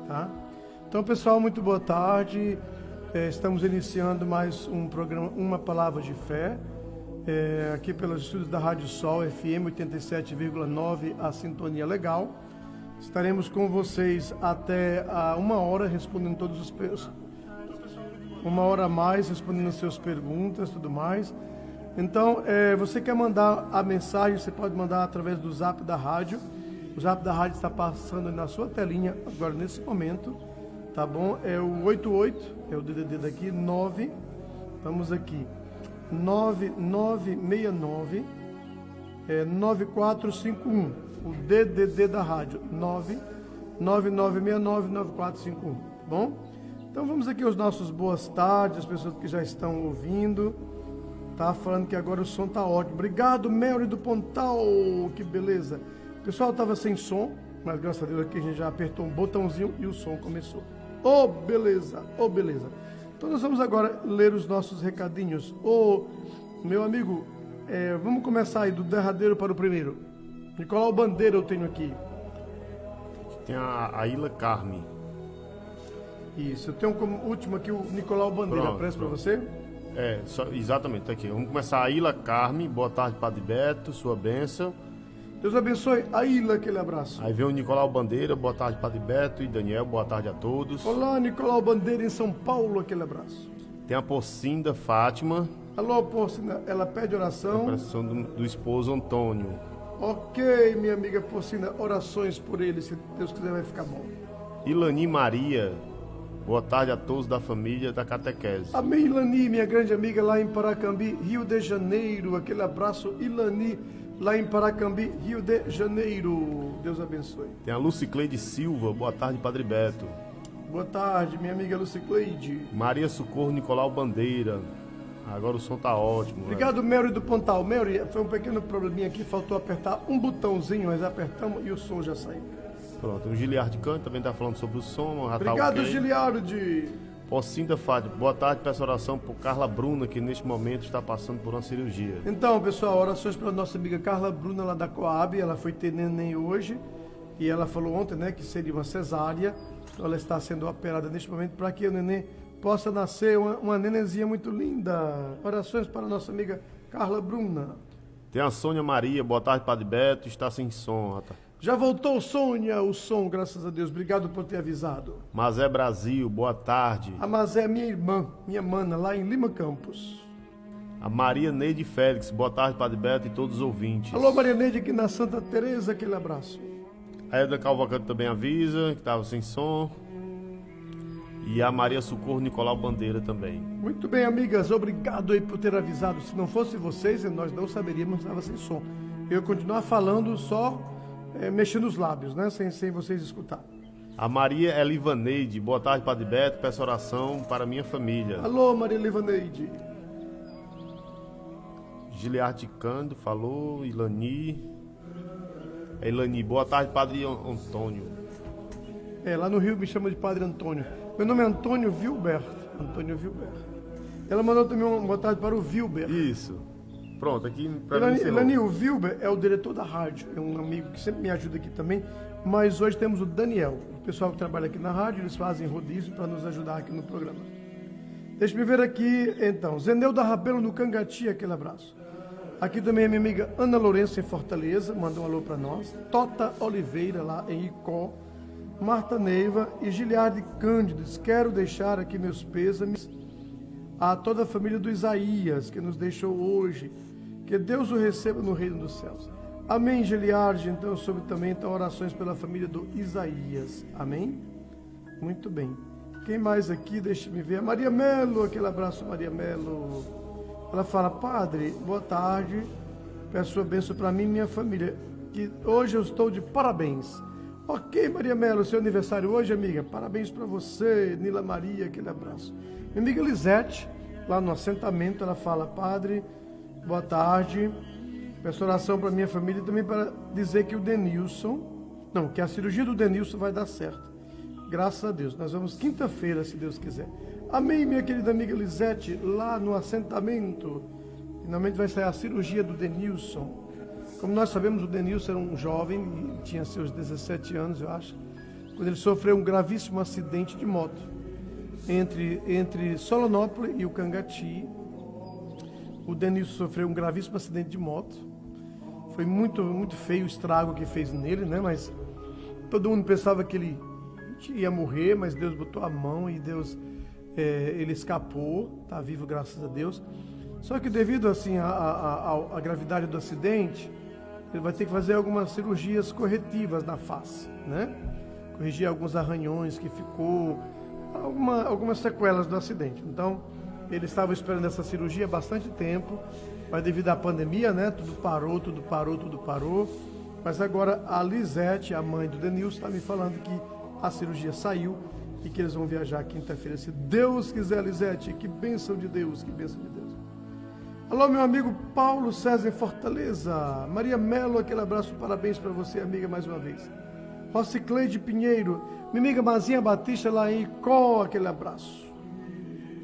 Tá? Então, pessoal, muito boa tarde. Estamos iniciando mais um programa, Uma Palavra de Fé, aqui pelos estúdios da Rádio Sol, FM 87,9, a Sintonia Legal. Estaremos com vocês até a 1 hora, respondendo todos os... 1 hora a mais, respondendo as suas perguntas e tudo mais. Então, você quer mandar a mensagem, você pode mandar através do Zap da rádio. O Zap da rádio está passando na sua telinha agora nesse momento, tá bom? É o 88, é o DDD daqui, 9, vamos aqui, 9969, 9451, o DDD da rádio, 99969-9451, tá bom? Então vamos aqui aos nossos boas tardes, as pessoas que já estão ouvindo. Tá falando que agora o som tá ótimo. Obrigado, Mary do Pontal. Que beleza. O pessoal tava sem som, mas graças a Deus aqui a gente já apertou um botãozinho e o som começou. Oh, beleza. Oh, beleza. Então nós vamos agora ler os nossos recadinhos. Ô, meu amigo, vamos começar aí do derradeiro para o primeiro. Nicolau Bandeira eu tenho aqui. Tem a Ilha Carme. Isso, eu tenho como último aqui o Nicolau Bandeira. Presta para você? Exatamente, tá aqui. Vamos começar. A Ilha Carme, boa tarde, Padre Beto, sua bênção. Deus abençoe. A Ilha, aquele abraço. Aí vem o Nicolau Bandeira, boa tarde, Padre Beto e Daniel, boa tarde a todos. Olá, Nicolau Bandeira em São Paulo, aquele abraço. Tem a Porcinda Fátima. Alô, Porcinda, ela pede oração. Oração do esposo Antônio. Ok, minha amiga Porcinda, orações por ele, se Deus quiser vai ficar bom. Ilani Maria. Boa tarde a todos da família da Catequese. Amém, Ilani, minha grande amiga lá em Paracambi, Rio de Janeiro. Aquele abraço, Ilani, lá em Paracambi, Rio de Janeiro. Deus abençoe. Tem a Lucicleide Silva. Boa tarde, Padre Beto. Boa tarde, minha amiga Lucicleide. Maria Socorro Nicolau Bandeira. Agora o som tá ótimo. Obrigado, Mary do Pontal. Mary, foi um pequeno probleminha aqui, faltou apertar um botãozinho, nós apertamos e o som já saiu. Pronto, o Giliardi Canto também está falando sobre o som. Obrigado, tá okay. Giliardi. Porcinda Fátima, boa tarde, peço oração por Carla Bruna, que neste momento está passando por uma cirurgia. Então, pessoal, orações para a nossa amiga Carla Bruna, lá da Coab. Ela foi ter neném hoje e ela falou ontem, né, que seria uma cesárea. Então ela está sendo operada neste momento para que o neném possa nascer uma nenenzinha muito linda. Orações para a nossa amiga Carla Bruna. Tem a Sônia Maria, boa tarde, Padre Beto, está sem som. Já voltou, Sônia, o som, graças a Deus. Obrigado por ter avisado. Mazé Brasil, boa tarde. A Mazé é minha irmã, minha mana, lá em Lima Campos. A Maria Neide Félix, boa tarde, Padre Beto e todos os ouvintes. Alô, Maria Neide, aqui na Santa Teresa, aquele abraço. A Eda Calvacante também avisa que estava sem som. E a Maria Socorro Nicolau Bandeira também. Muito bem, amigas, obrigado aí por ter avisado. Se não fosse vocês, nós não saberíamos que estava sem som. Eu ia continuar falando só... mexendo os lábios, né? Sem vocês escutar. A Maria Elivaneide, boa tarde, Padre Beto, peço oração para minha família. Alô, Maria Elivaneide. Giliardi Cândido falou, Ilani. Ilani, boa tarde, Padre Antônio. Lá no Rio me chama de Padre Antônio. Meu nome é Antônio Vilbert. Antônio Vilbert. Ela mandou também uma boa tarde para o Vilbert. Isso. Pronto, aqui para Ilani, o Vilber é o diretor da rádio, é um amigo que sempre me ajuda aqui também, mas hoje temos o Daniel, o pessoal que trabalha aqui na rádio, eles fazem rodízio para nos ajudar aqui no programa. Deixa-me ver aqui, então, Zeneuda Rabelo no Cangati, aquele abraço. Aqui também a minha amiga Ana Lourenço em Fortaleza, mandou um alô para nós. Tota Oliveira lá em Icó, Marta Neiva e Giliardi Cândido, quero deixar aqui meus pêsames a toda a família do Isaías, que nos deixou hoje. Que Deus o receba no reino dos céus. Amém, Giliardi. Então, sobre também orações pela família do Isaías. Amém? Muito bem. Quem mais aqui? Deixa-me ver. Maria Melo, aquele abraço, Maria Melo. Ela fala, Padre, boa tarde. Peço sua bênção para mim e minha família, que hoje eu estou de parabéns. Ok, Maria Melo, seu aniversário hoje, amiga. Parabéns para você, Nila Maria, aquele abraço. Minha amiga Lisete, lá no assentamento, ela fala, Padre, boa tarde, peço oração para minha família e também para dizer que que a cirurgia do Denilson vai dar certo. Graças a Deus, nós vamos quinta-feira, se Deus quiser. Amém, minha querida amiga Lisete, lá no assentamento. Finalmente vai sair a cirurgia do Denilson. Como nós sabemos, o Denilson era um jovem, e tinha seus 17 anos, eu acho, quando ele sofreu um gravíssimo acidente de moto entre Solonópolis e o Cangati. O Denilson sofreu um gravíssimo acidente de moto. Foi muito, muito feio o estrago que fez nele, né? Mas todo mundo pensava que ele ia morrer, mas Deus botou a mão e ele escapou, está vivo, graças a Deus. Só que devido assim à gravidade do acidente, ele vai ter que fazer algumas cirurgias corretivas na face, né? Corrigir alguns arranhões que ficou, algumas sequelas do acidente. Então, ele estava esperando essa cirurgia há bastante tempo, mas devido à pandemia, né? Tudo parou. Mas agora a Lisete, a mãe do Denilson, está me falando que a cirurgia saiu e que eles vão viajar quinta-feira. Se Deus quiser, Lisete, que bênção de Deus, que bênção de Deus. Alô, meu amigo Paulo César em Fortaleza. Maria Melo, aquele abraço, parabéns para você, amiga, mais uma vez. Rocicleide Pinheiro, minha amiga Mazinha Batista lá em Icó, aquele abraço.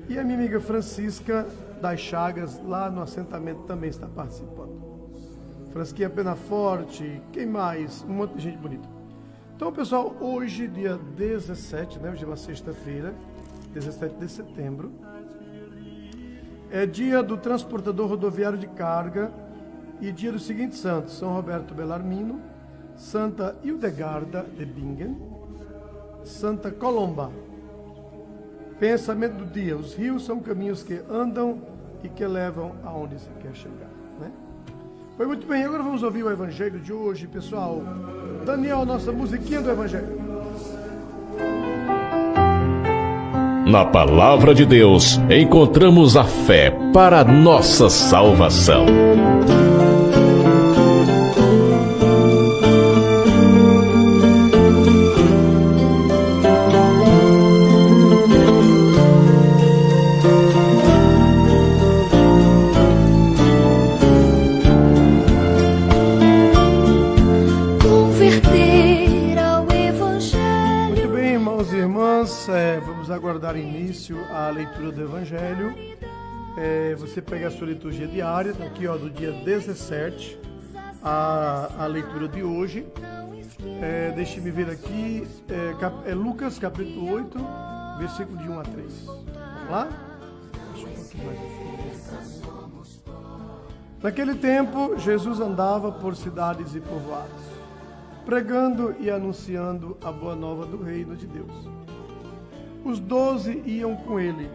E a minha amiga Francisca das Chagas, lá no assentamento, também está participando. Frasquinha Penaforte, quem mais? Um monte de gente bonita. Então, pessoal, hoje, dia 17, né? Hoje é uma sexta-feira, 17 de setembro. É dia do transportador rodoviário de carga e dia dos seguintes santos: São Roberto Bellarmino, Santa Hildegarda de Bingen, Santa Colomba. Pensamento do dia: os rios são caminhos que andam e que levam aonde se quer chegar, né? Foi muito bem, agora vamos ouvir o Evangelho de hoje, pessoal. Daniel, nossa musiquinha do Evangelho. Na Palavra de Deus, encontramos a fé para a nossa salvação. Vamos aguardar início à leitura do Evangelho. Você pega a sua liturgia diária, tá aqui, ó, do dia 17, a leitura de hoje. Deixe-me ver aqui, Lucas capítulo 8, versículo de 1 a 3. Vamos lá? Deixa um pouquinho mais. Naquele tempo, Jesus andava por cidades e povoados, pregando e anunciando a boa nova do reino de Deus. Os 12 iam com ele,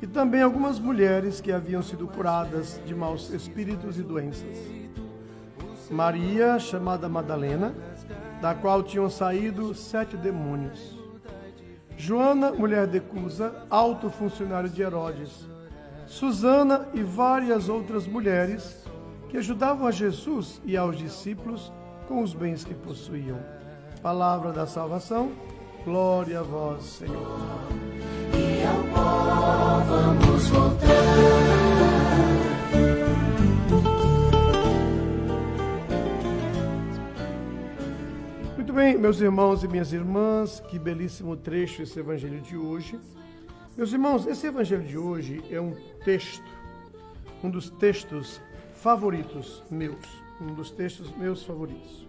e também algumas mulheres que haviam sido curadas de maus espíritos e doenças. Maria, chamada Madalena, da qual tinham saído 7 demônios. Joana, mulher de Cusa, alto funcionário de Herodes. Susana e várias outras mulheres que ajudavam a Jesus e aos discípulos com os bens que possuíam. Palavra da salvação. Glória a vós, Senhor. E ao pó vamos voltar. Muito bem, meus irmãos e minhas irmãs, que belíssimo trecho esse evangelho de hoje. Meus irmãos, esse evangelho de hoje é um dos textos favoritos meus, um dos textos meus favoritos.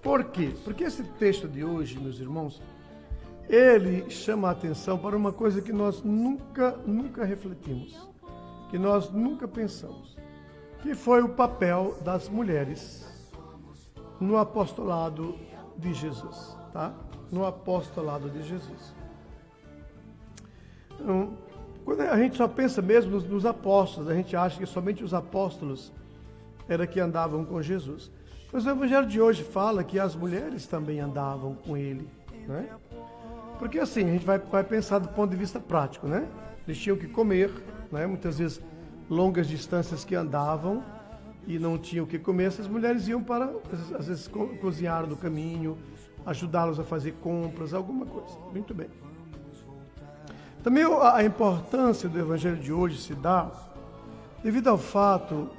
Por quê? Porque esse texto de hoje, meus irmãos, ele chama a atenção para uma coisa que nós nunca refletimos, que nós nunca pensamos, que foi o papel das mulheres no apostolado de Jesus, tá? No apostolado de Jesus. Então, quando a gente só pensa mesmo nos apóstolos, a gente acha que somente os apóstolos era que andavam com Jesus. Mas o evangelho de hoje fala que as mulheres também andavam com ele, né? Porque assim, a gente vai pensar do ponto de vista prático, né? Eles tinham que comer, né? Muitas vezes longas distâncias que andavam e não tinham o que comer. Essas mulheres iam para, às vezes, cozinhar no caminho, ajudá-los a fazer compras, alguma coisa. Muito bem. Também a importância do evangelho de hoje se dá devido ao fato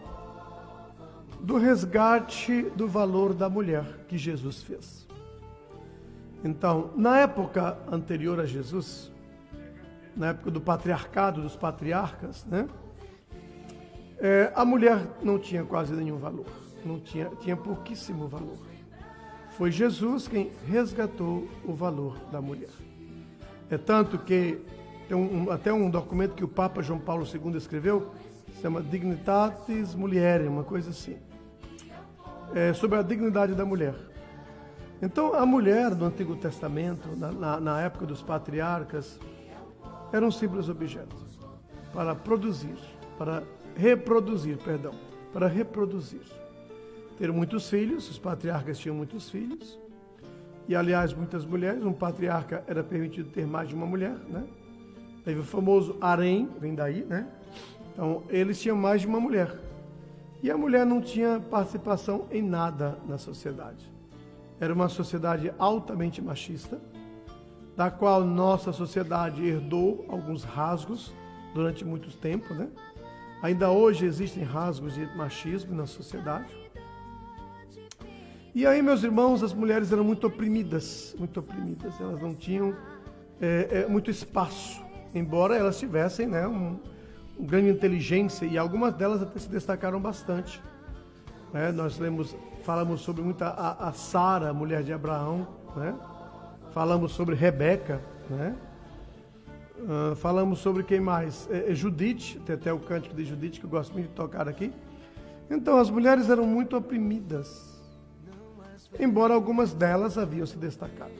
do resgate do valor da mulher que Jesus fez. Então, na época anterior a Jesus, na época do patriarcado, dos patriarcas, né? A mulher não tinha quase nenhum valor. tinha pouquíssimo valor. Foi Jesus quem resgatou o valor da mulher. É tanto que tem até um documento que o Papa João Paulo II escreveu, se chama Dignitatis Mulierem, uma coisa assim, sobre a dignidade da mulher. Então, a mulher no Antigo Testamento, na época dos patriarcas, era um simples objeto para reproduzir. Ter muitos filhos, os patriarcas tinham muitos filhos, e aliás, muitas mulheres, um patriarca era permitido ter mais de uma mulher, né? Teve o famoso harém, vem daí, né? Então, eles tinham mais de uma mulher. E a mulher não tinha participação em nada na sociedade. Era uma sociedade altamente machista, da qual nossa sociedade herdou alguns rasgos durante muito tempo, né? Ainda hoje existem rasgos de machismo na sociedade. E aí, meus irmãos, as mulheres eram muito oprimidas, elas não tinham muito espaço, embora elas tivessem, né, uma grande inteligência, e algumas delas até se destacaram bastante. Nós falamos sobre muito a Sara, mulher de Abraão, né? Falamos sobre Rebeca, né? Falamos sobre quem mais? Judite, tem até o cântico de Judite, que eu gosto muito de tocar aqui. Então, as mulheres eram muito oprimidas, embora algumas delas haviam se destacado.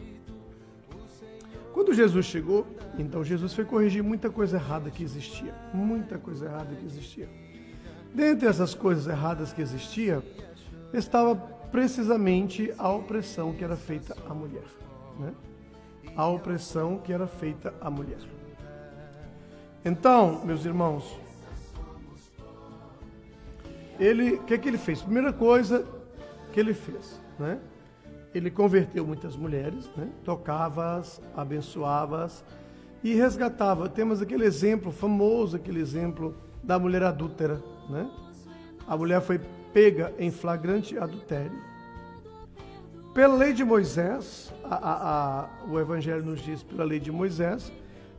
Quando Jesus chegou, então Jesus foi corrigir muita coisa errada que existia. Dentre essas coisas erradas que existia, estava precisamente a opressão que era feita à mulher, né? A opressão que era feita à mulher. Então, meus irmãos, o que ele fez? Primeira coisa que ele fez, né? Ele converteu muitas mulheres, né? Tocava-as, abençoava-as e resgatava. Temos aquele exemplo famoso, aquele exemplo da mulher adúltera, né? A mulher foi pega em flagrante adultério. Pela lei de Moisés, o Evangelho nos diz, pela lei de Moisés,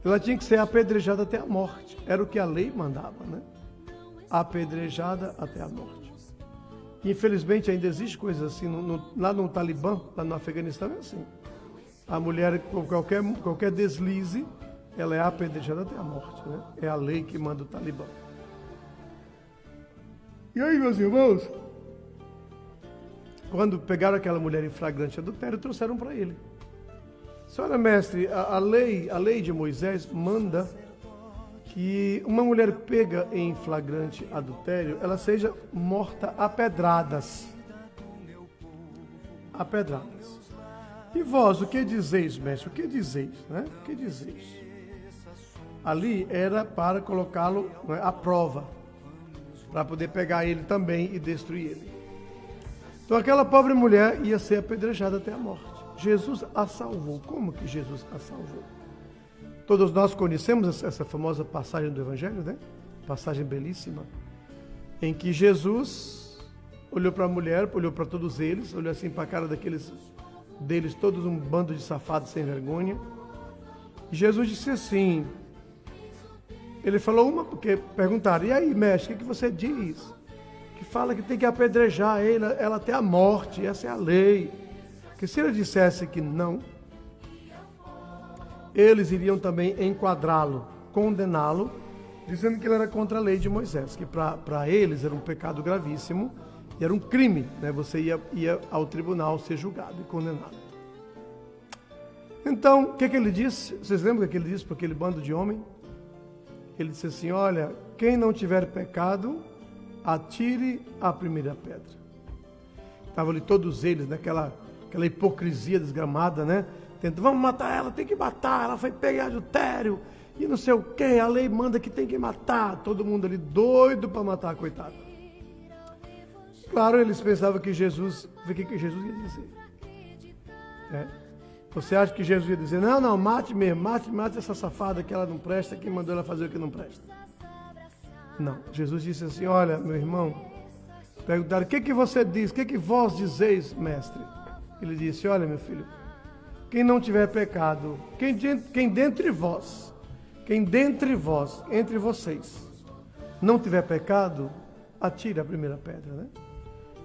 ela tinha que ser apedrejada até a morte. Era o que a lei mandava, né? Apedrejada até a morte. Infelizmente ainda existe coisa assim, lá no Talibã, lá no Afeganistão é assim. A mulher, com qualquer deslize, ela é apedrejada até a morte, né? É a lei que manda o Talibã. E aí, meus irmãos, quando pegaram aquela mulher em flagrante adultério, trouxeram para ele. Senhora mestre, a lei de Moisés manda que uma mulher pega em flagrante adultério, ela seja morta a pedradas. A pedradas. E vós, o que dizeis, mestre? O que dizeis, né? O que dizeis? Ali era para colocá-lo, né, à prova, para poder pegar ele também e destruir ele. Então aquela pobre mulher ia ser apedrejada até a morte. Jesus a salvou. Como que Jesus a salvou? Todos nós conhecemos essa famosa passagem do Evangelho, né? Passagem belíssima, em que Jesus olhou para a mulher, olhou para todos eles, olhou assim para a cara deles, todos um bando de safados sem vergonha. E Jesus disse assim, ele falou uma, porque perguntaram, e aí, mestre, o que você diz? Que fala que tem que apedrejar ela até a morte, essa é a lei. Que se ele dissesse que não, eles iriam também enquadrá-lo, condená-lo, dizendo que ele era contra a lei de Moisés, que para eles era um pecado gravíssimo, e era um crime, né? Você ia ao tribunal ser julgado e condenado. Então, o que ele disse? Vocês lembram o que ele disse para aquele bando de homem? Ele disse assim, olha, quem não tiver pecado, atire a primeira pedra. Estavam ali todos eles, naquela hipocrisia desgramada, né? Vamos matar ela, tem que matar, ela foi pega em adultério, e não sei o que, a lei manda que tem que matar, todo mundo ali doido para matar a coitada. Claro, eles pensavam que Jesus, o que Jesus ia dizer? Você acha que Jesus ia dizer, não, mate mesmo, mate essa safada que ela não presta, quem mandou ela fazer o que não presta? Não, Jesus disse assim, olha, meu irmão, perguntaram, o que você diz, o que vós dizeis, mestre? Ele disse, olha, meu filho, quem não tiver pecado, quem dentre vós, entre vocês, não tiver pecado, atire a primeira pedra, né?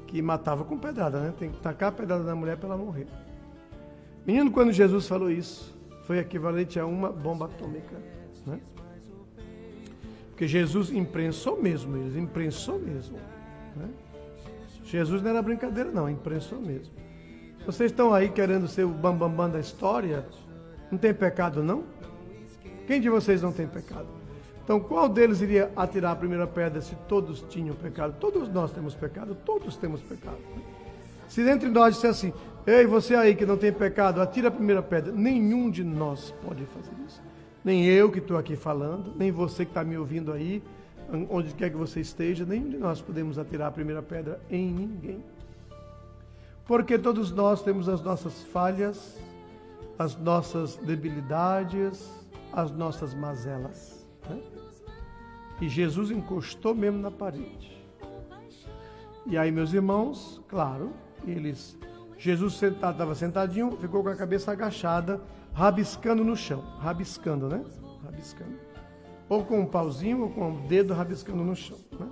que matava com pedrada, né? Tem que tacar a pedrada na mulher para ela morrer. Menino, quando Jesus falou isso, foi equivalente a uma bomba atômica, né? Porque Jesus imprensou mesmo eles, imprensou mesmo, né? Jesus não era brincadeira não, imprensou mesmo. Vocês estão aí querendo ser o bambambam da história, não tem pecado não? Quem de vocês não tem pecado? Então qual deles iria atirar a primeira pedra se todos tinham pecado? Todos nós temos pecado, todos temos pecado, né? Se dentre nós disser assim, ei, você aí que não tem pecado, atira a primeira pedra. Nenhum de nós pode fazer isso. Nem eu que estou aqui falando, nem você que está me ouvindo aí, onde quer que você esteja, nenhum de nós podemos atirar a primeira pedra em ninguém. Porque todos nós temos as nossas falhas, as nossas debilidades, as nossas mazelas, né? E Jesus encostou mesmo na parede. E aí, meus irmãos, claro, Jesus estava sentadinho, ficou com a cabeça agachada, rabiscando no chão. Rabiscando, né? Rabiscando. Ou com um pauzinho, ou com o dedo rabiscando no chão, né?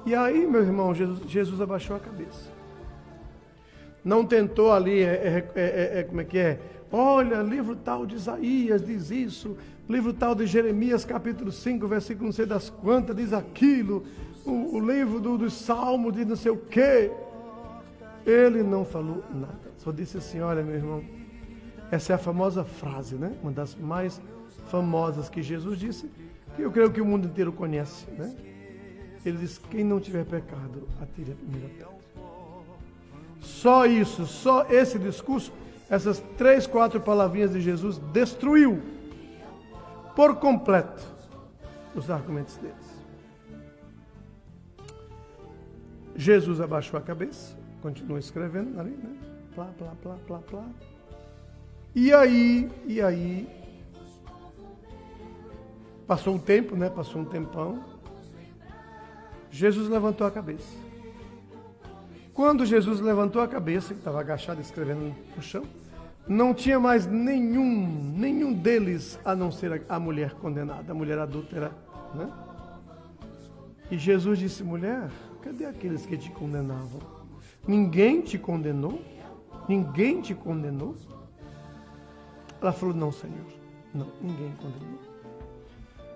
E aí, meu irmão, Jesus abaixou a cabeça. Não tentou ali, como é que é? Olha, livro tal de Isaías diz isso, livro tal de Jeremias, capítulo 5, versículo não sei das quantas, diz aquilo, o livro dos Salmos diz não sei o quê. Ele não falou nada, só disse assim, olha, meu irmão, essa é a famosa frase, né? Uma das mais famosas que Jesus disse, que eu creio que o mundo inteiro conhece, né? Ele disse, quem não tiver pecado, atire a primeira pedra. Só isso, só esse discurso, essas 3, 4 palavrinhas de Jesus destruiu por completo os argumentos deles. Jesus abaixou a cabeça, continuou escrevendo ali, né? Plá, plá, plá, plá, plá. E aí, passou um tempo, né? Passou um tempão. Jesus levantou a cabeça. Quando Jesus levantou a cabeça, que estava agachado escrevendo no chão, não tinha mais nenhum deles a não ser a mulher condenada, a mulher adúltera, né? E Jesus disse, mulher, cadê aqueles que te condenavam? Ninguém te condenou? Ninguém te condenou? Ela falou, não, Senhor, não, ninguém condenou.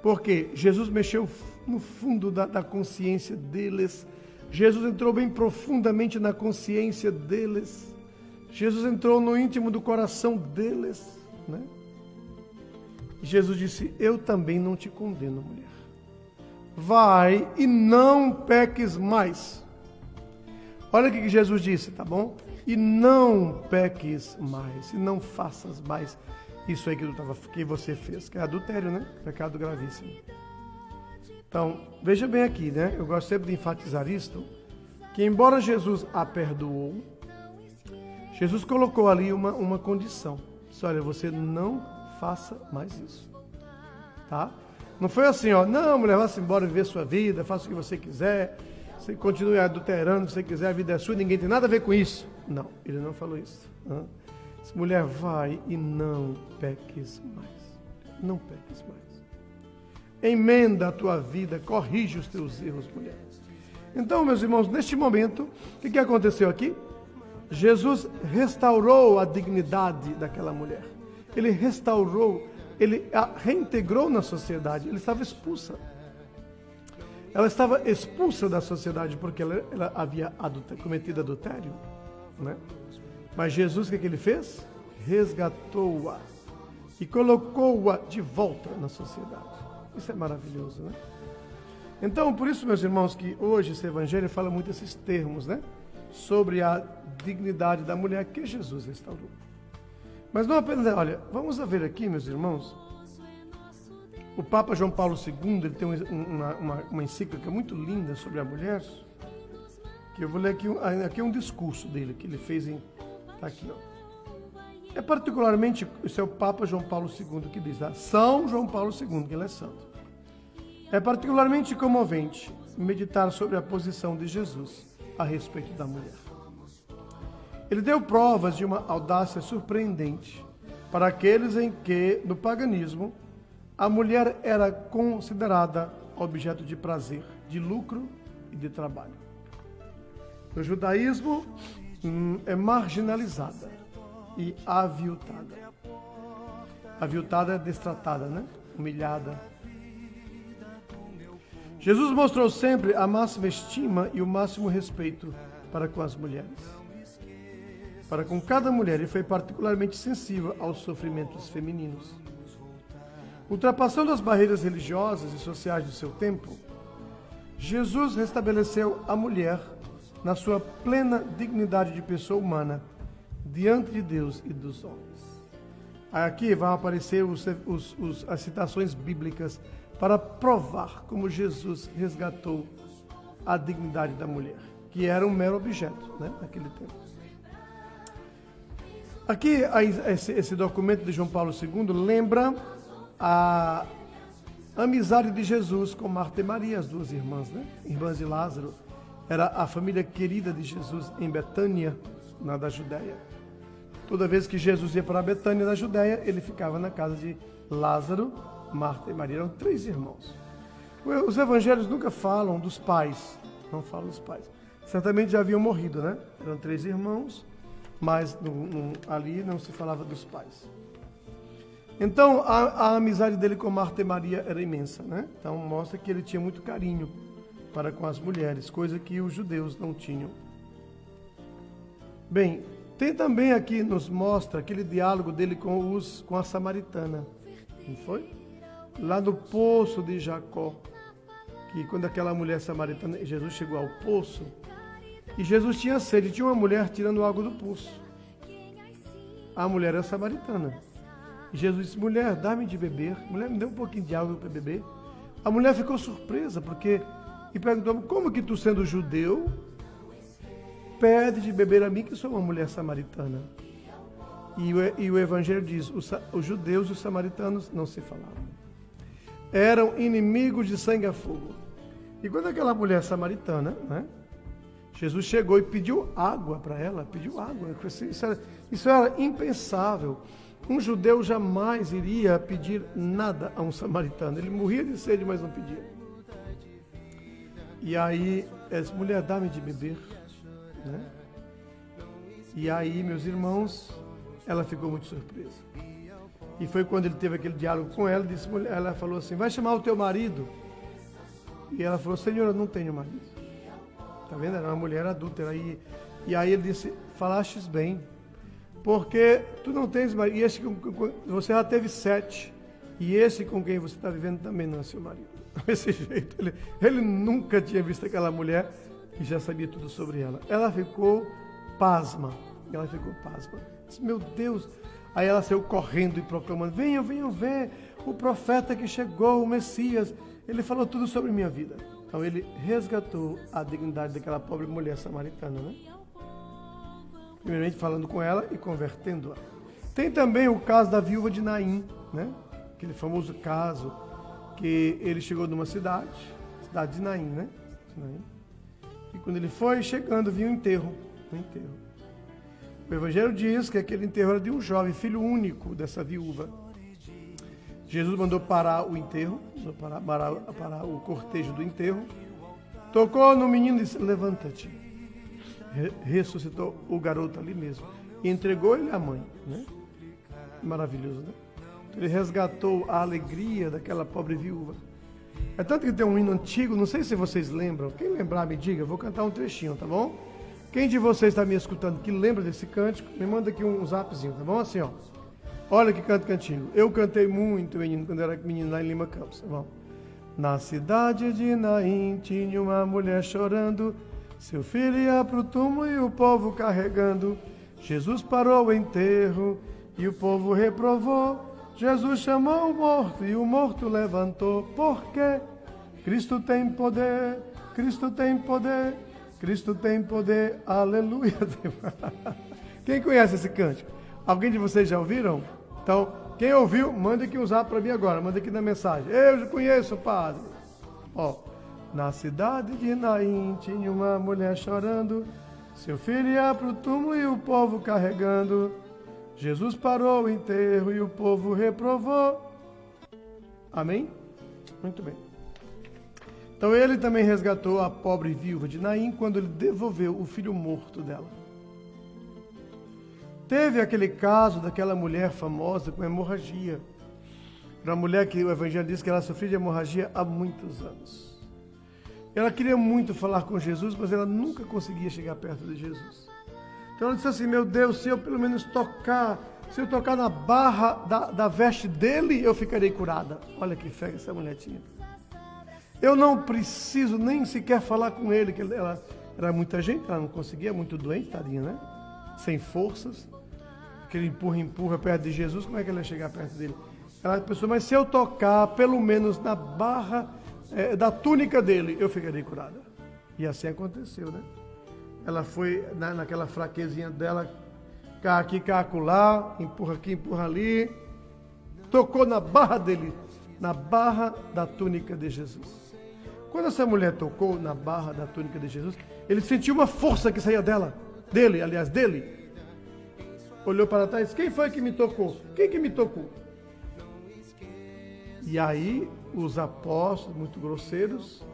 Porque Jesus mexeu no fundo da consciência deles. Jesus entrou bem profundamente na consciência deles. Jesus entrou no íntimo do coração deles, né? Jesus disse, eu também não te condeno, mulher. Vai e não peques mais. Olha o que Jesus disse, tá bom? E não peques mais, e não faças mais isso aí que você fez, que é adultério, né? Pecado gravíssimo. Então, veja bem aqui, né? Eu gosto sempre de enfatizar isto, que embora Jesus a perdoou, Jesus colocou ali uma condição. Disse, olha, você não faça mais isso, tá? Não foi assim, ó, não, mulher, vá-se embora viver sua vida, faça o que você quiser, você continue adulterando, se você quiser, a vida é sua, ninguém tem nada a ver com isso. Não, ele não falou isso. Disse, mulher, vai e não peques mais. Não peques mais. Emenda a tua vida, corrige os teus erros, mulher. Então, meus irmãos, neste momento, o que aconteceu aqui? Jesus restaurou a dignidade daquela mulher. Ele restaurou, ele a reintegrou na sociedade. Ele estava expulsa. Ela estava expulsa da sociedade porque ela havia cometido adultério, né? Mas Jesus, o que ele fez? Resgatou-a e colocou-a de volta na sociedade. Isso é maravilhoso, né? Então, por isso, meus irmãos, que hoje esse evangelho fala muito esses termos, né? Sobre a dignidade da mulher que Jesus restaurou. Mas não apenas, olha, vamos ver aqui, meus irmãos, o Papa João Paulo II, ele tem uma encíclica muito linda sobre a mulher, que eu vou ler aqui um discurso dele, que ele fez tá aqui, ó. É particularmente, isso é o Papa João Paulo II que diz, São João Paulo II, que ele é santo. É particularmente comovente meditar sobre a posição de Jesus a respeito da mulher. Ele deu provas de uma audácia surpreendente para aqueles em que, no paganismo, a mulher era considerada objeto de prazer, de lucro e de trabalho. No judaísmo, é marginalizada e aviltada. Aviltada é destratada, né? Humilhada. Jesus mostrou sempre a máxima estima e o máximo respeito para com as mulheres. Para com cada mulher, ele foi particularmente sensível aos sofrimentos femininos. Ultrapassando as barreiras religiosas e sociais do seu tempo, Jesus restabeleceu a mulher na sua plena dignidade de pessoa humana, diante de Deus e dos homens. Aqui vão aparecer as citações bíblicas para provar como Jesus resgatou a dignidade da mulher, que era um mero objeto, né, naquele tempo. Aqui, esse documento de João Paulo II lembra a amizade de Jesus com Marta e Maria, as duas irmãs, né? Irmãs de Lázaro. Era a família querida de Jesus em Betânia, da Judéia. Toda vez que Jesus ia para Betânia, na Judéia, ele ficava na casa de Lázaro, Marta e Maria. Eram 3 irmãos. Os evangelhos nunca falam dos pais, não falam dos pais. Certamente já haviam morrido, né? Eram 3 irmãos, mas ali não se falava dos pais. Então, a amizade dele com Marta e Maria era imensa, né? Então, mostra que ele tinha muito carinho para com as mulheres, coisa que os judeus não tinham. Bem, tem também aqui, nos mostra aquele diálogo dele com a samaritana, não foi? Lá no poço de Jacó, que quando aquela mulher samaritana, Jesus chegou ao poço, e Jesus tinha sede, tinha uma mulher tirando água do poço. A mulher era samaritana. E Jesus disse, mulher, dá-me de beber. Mulher, me dê um pouquinho de água para beber. A mulher ficou surpresa, e perguntou, como que tu, sendo judeu, pede de beber a mim, que sou uma mulher samaritana? E o Evangelho diz, os judeus e os samaritanos não se falavam. Eram inimigos de sangue a fogo. E quando aquela mulher samaritana, né, Jesus chegou e pediu água para ela, pediu água. Isso era impensável. Um judeu jamais iria pedir nada a um samaritano. Ele morria de sede, mas não pedia. E aí, essa mulher, dá-me de beber. Né? E aí, meus irmãos, ela ficou muito surpresa. E foi quando ele teve aquele diálogo com ela, ela falou assim, vai chamar o teu marido. E ela falou, Senhor, eu não tenho marido. Tá vendo? Era uma mulher adúltera. E aí ele disse, falastes bem, porque tu não tens marido, e você já teve 7, e esse com quem você está vivendo também não é seu marido. Desse jeito, ele nunca tinha visto aquela mulher e já sabia tudo sobre ela. Ela ficou pasma. Disse, meu Deus. Aí ela saiu correndo e proclamando, venham ver o profeta que chegou, o Messias. Ele falou tudo sobre minha vida. Então ele resgatou a dignidade daquela pobre mulher samaritana, né? Primeiramente falando com ela e convertendo-a. Tem também o caso da viúva de Naim, né? Aquele famoso caso que ele chegou numa cidade de Naim, né? E quando ele foi chegando, viu um enterro. O Evangelho diz que aquele enterro era de um jovem, filho único dessa viúva. Jesus mandou parar o enterro, parar o cortejo do enterro, tocou no menino e disse, levanta-te. Ressuscitou o garoto ali mesmo. E entregou ele à mãe, né? Maravilhoso, né? Ele resgatou a alegria daquela pobre viúva. É tanto que tem um hino antigo, não sei se vocês lembram. Quem lembrar, me diga, eu vou cantar um trechinho, tá bom? Quem de vocês está me escutando que lembra desse cântico, me manda aqui um zapzinho, tá bom? Assim, ó. Olha que cantinho. Eu cantei muito, menino, quando era menino lá em Lima Campos, tá bom? Na cidade de Naim tinha uma mulher chorando, seu filho ia pro túmulo e o povo carregando. Jesus parou o enterro e o povo reprovou. Jesus chamou o morto e o morto levantou. Porque Cristo tem poder, Cristo tem poder, Cristo tem poder, aleluia. Quem conhece esse cântico? Alguém de vocês já ouviram? Então, quem ouviu, manda aqui um zap para mim agora, manda aqui na mensagem. Eu já conheço, padre. Ó, na cidade de Naim tinha uma mulher chorando, seu filho ia pro túmulo e o povo carregando. Jesus parou o enterro e o povo reprovou. Amém? Muito bem. Então ele também resgatou a pobre viúva de Naim quando ele devolveu o filho morto dela. Teve aquele caso daquela mulher famosa com hemorragia. Era uma mulher que o Evangelho diz que ela sofria de hemorragia há muitos anos. Ela queria muito falar com Jesus, mas ela nunca conseguia chegar perto de Jesus. Então ela disse assim, meu Deus, se eu pelo menos tocar, se eu tocar na barra da veste dele, eu ficarei curada. Olha que fé que essa mulher tinha. Eu não preciso nem sequer falar com ele, que ela era muita gente, ela não conseguia, muito doente, tadinha, né? Sem forças. Aquele empurra perto de Jesus, como é que ela ia chegar perto dele? Ela pensou, mas se eu tocar pelo menos na barra da túnica dele, eu ficarei curada. E assim aconteceu, né? Ela foi naquela fraquezinha dela, cá aqui, cá acolá, empurra aqui, empurra ali, tocou na barra dele, na barra da túnica de Jesus. Quando essa mulher tocou na barra da túnica de Jesus, ele sentiu uma força que saía dele. Olhou para trás, quem foi que me tocou? Quem que me tocou? E aí os apóstolos, muito grosseiros,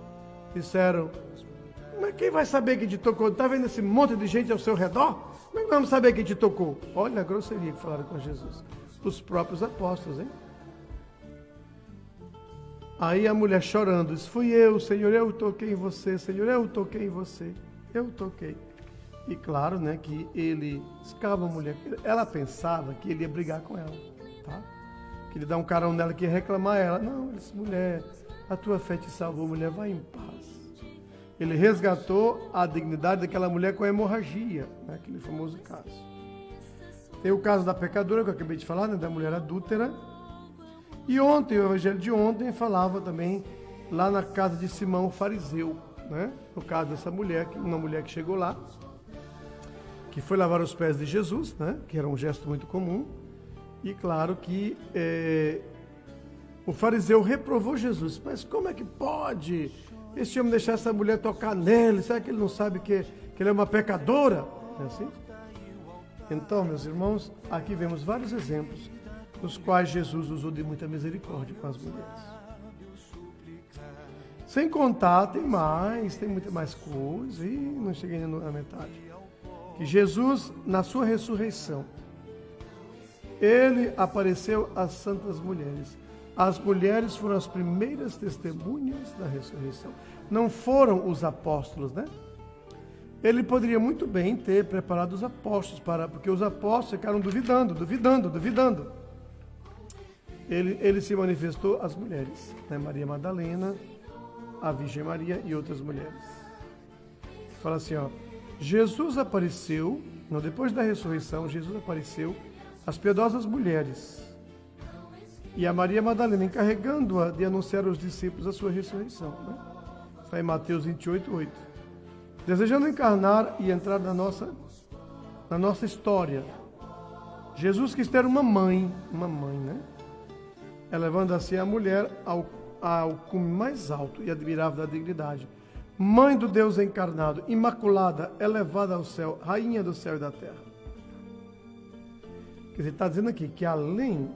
disseram, mas quem vai saber quem te tocou? Está vendo esse monte de gente ao seu redor? Como é que vamos saber quem te tocou? Olha a grosseria que falaram com Jesus. Os próprios apóstolos, hein? Aí a mulher chorando, disse, fui eu, Senhor, eu toquei em você, Senhor, eu toquei em você, eu toquei. E claro, né, que ele, calma mulher, ela pensava que ele ia brigar com ela, tá? Que ele dá um carão nela, que ia reclamar ela. Não, ele disse, mulher, a tua fé te salvou, mulher, vai em paz. Ele resgatou a dignidade daquela mulher com a hemorragia, né, aquele famoso caso. Tem o caso da pecadora, que eu acabei de falar, né, da mulher adúltera. E ontem, o evangelho de ontem falava também lá na casa de Simão, o fariseu, né? No caso dessa mulher, uma mulher que chegou lá, que foi lavar os pés de Jesus, né? Que era um gesto muito comum. E claro que o fariseu reprovou Jesus. Mas como é que pode esse homem deixar essa mulher tocar nele? Será que ele não sabe que ele é uma pecadora? É assim? Então, meus irmãos, aqui vemos vários exemplos nos quais Jesus usou de muita misericórdia com as mulheres. Sem contar, tem muita mais coisa, e não cheguei ainda na metade. Que Jesus, na sua ressurreição, ele apareceu às santas mulheres. As mulheres foram as primeiras testemunhas da ressurreição. Não foram os apóstolos, né? Ele poderia muito bem ter preparado os apóstolos, porque os apóstolos ficaram duvidando. Ele se manifestou às mulheres, né? Maria Madalena, a Virgem Maria e outras mulheres. Fala assim, ó, Jesus apareceu, depois da ressurreição, Jesus apareceu às piedosas mulheres e a Maria Madalena, encarregando-a de anunciar aos discípulos a sua ressurreição, né? Está em Mateus 28:8. Desejando encarnar e entrar na nossa história, Jesus quis ter uma mãe, né? Elevando assim a mulher ao cume mais alto e admirável da dignidade. Mãe do Deus encarnado, imaculada, elevada ao céu, rainha do céu e da terra. Quer dizer, está dizendo aqui que além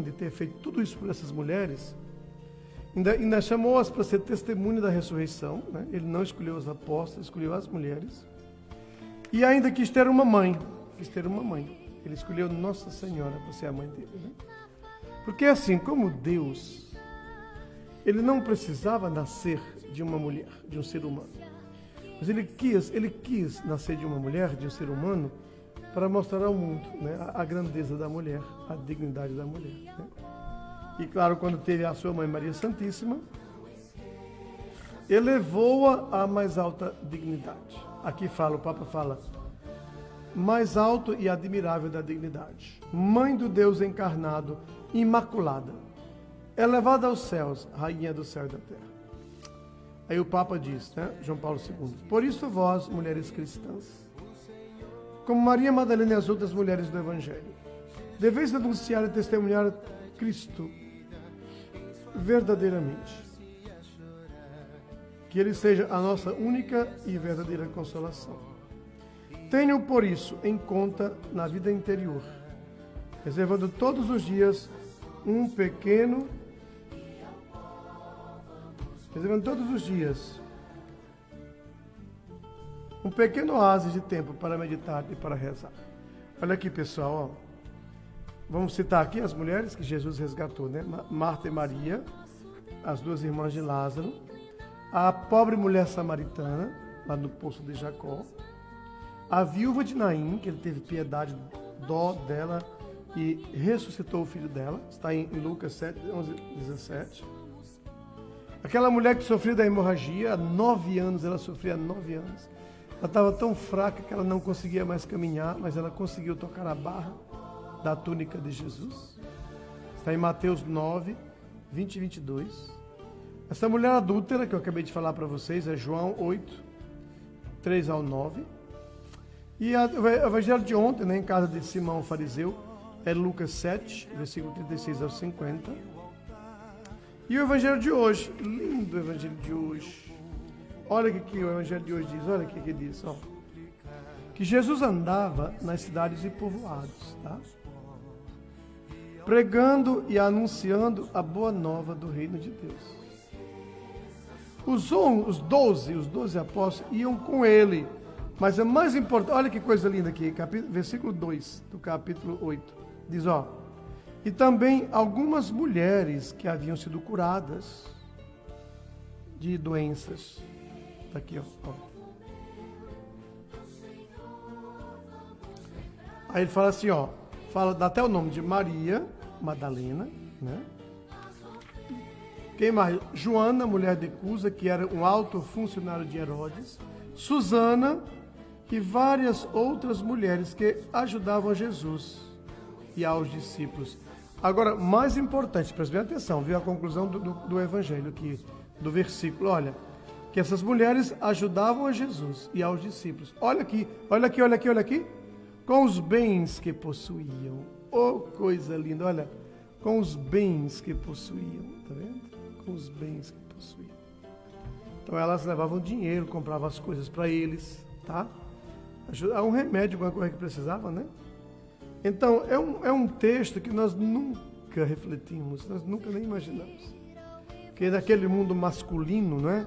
de ter feito tudo isso por essas mulheres, ainda chamou-as para ser testemunha da ressurreição, né? Ele não escolheu os apóstolos, escolheu as mulheres. E ainda quis ter uma mãe. Ele escolheu Nossa Senhora para ser a mãe dele, né? Porque assim, como Deus, ele não precisava nascer de uma mulher, de um ser humano. Mas ele quis nascer de uma mulher, de um ser humano, para mostrar ao mundo, né, a grandeza da mulher, a dignidade da mulher, né? E claro, quando teve a sua mãe Maria Santíssima, elevou-a à mais alta dignidade. Aqui o Papa fala, mais alto e admirável da dignidade. Mãe do Deus encarnado, imaculada, elevada aos céus, rainha do céu e da terra. Aí o Papa diz, né, João Paulo II, por isso vós, mulheres cristãs, como Maria Madalena e as outras mulheres do Evangelho, deveis anunciar e testemunhar Cristo verdadeiramente. Que Ele seja a nossa única e verdadeira consolação. Tenham por isso em conta na vida interior, reservando todos os dias um pequeno reservando todos os dias um pequeno oásis de tempo para meditar e para rezar. Olha aqui, pessoal, ó. Vamos citar aqui as mulheres que Jesus resgatou, né? Marta e Maria, as duas irmãs de Lázaro, a pobre mulher samaritana, lá no poço de Jacó, a viúva de Naim, que ele teve piedade, dó dela e ressuscitou o filho dela, está em Lucas 7, 11, 17. Aquela mulher que sofria da hemorragia, há 9 anos, ela sofria há 9 anos. Ela estava tão fraca que ela não conseguia mais caminhar, mas ela conseguiu tocar a barra da túnica de Jesus. Está em Mateus 9, 20 e 22. Essa mulher adúltera, que eu acabei de falar para vocês, é João 8, 3 ao 9. E o evangelho de ontem, né, em casa de Simão o fariseu, é Lucas 7, versículo 36 ao 50. E o evangelho de hoje, lindo o evangelho de hoje. Olha o que o evangelho de hoje diz, olha o que diz, ó. Que Jesus andava nas cidades e povoados, tá? Pregando e anunciando a boa nova do reino de Deus. Os 12 apóstolos iam com ele, mas é mais importante, olha que coisa linda aqui, versículo 2 do capítulo 8, diz, ó, e também algumas mulheres que haviam sido curadas de doenças. Tá aqui, ó. Aí ele fala assim, ó, dá até o nome de Maria Madalena, né? Quem mais? Joana, mulher de Cusa, que era um alto funcionário de Herodes, Susana e várias outras mulheres que ajudavam Jesus e aos discípulos. Agora, mais importante, preste bem atenção, viu a conclusão do evangelho aqui, do versículo, olha, que essas mulheres ajudavam a Jesus e aos discípulos. Olha aqui, com os bens que possuíam. Oh, coisa linda, olha, com os bens que possuíam, tá vendo? Com os bens que possuíam. Então elas levavam dinheiro, compravam as coisas para eles, tá? Um remédio, alguma coisa que precisava, né? Então, é um texto que nós nunca refletimos, nós nunca nem imaginamos. Porque naquele mundo masculino, né?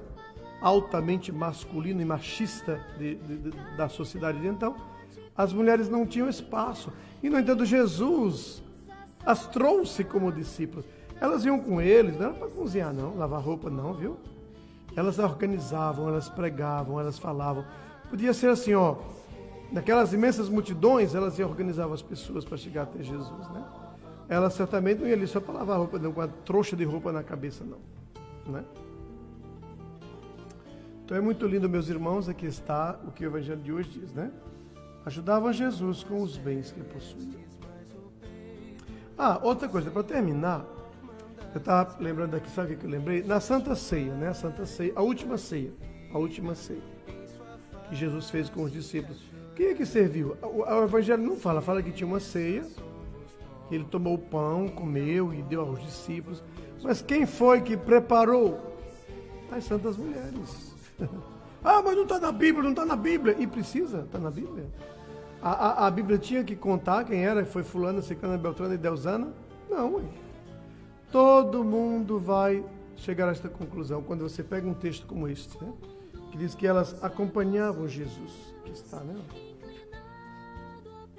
Altamente masculino e machista da sociedade de então, as mulheres não tinham espaço. E, no entanto, Jesus as trouxe como discípulos. Elas iam com eles, não era para cozinhar não, lavar roupa não, viu? Elas organizavam, elas pregavam, elas falavam. Podia ser assim, ó, naquelas imensas multidões, elas organizavam as pessoas para chegar até Jesus, né? Elas certamente não iam ali só para lavar roupa, não, com a trouxa de roupa na cabeça, não, né? Então é muito lindo, meus irmãos, aqui está o que o evangelho de hoje diz, né? Ajudavam Jesus com os bens que possuíam. Ah, outra coisa, para terminar, eu estava lembrando aqui, sabe o que eu lembrei? Na Santa Ceia, né? A Santa Ceia, a última ceia que Jesus fez com os discípulos. Quem é que serviu? O evangelho não fala que tinha uma ceia, que ele tomou o pão, comeu e deu aos discípulos. Mas quem foi que preparou? As santas mulheres. Ah, mas não está na Bíblia, não está na Bíblia. E precisa, está na Bíblia. A Bíblia tinha que contar quem era, foi fulana, ciclana, beltrana e deusana? Não, ué. Todo mundo vai chegar a esta conclusão quando você pega um texto como este, né? Que diz que elas acompanhavam Jesus, que está, né?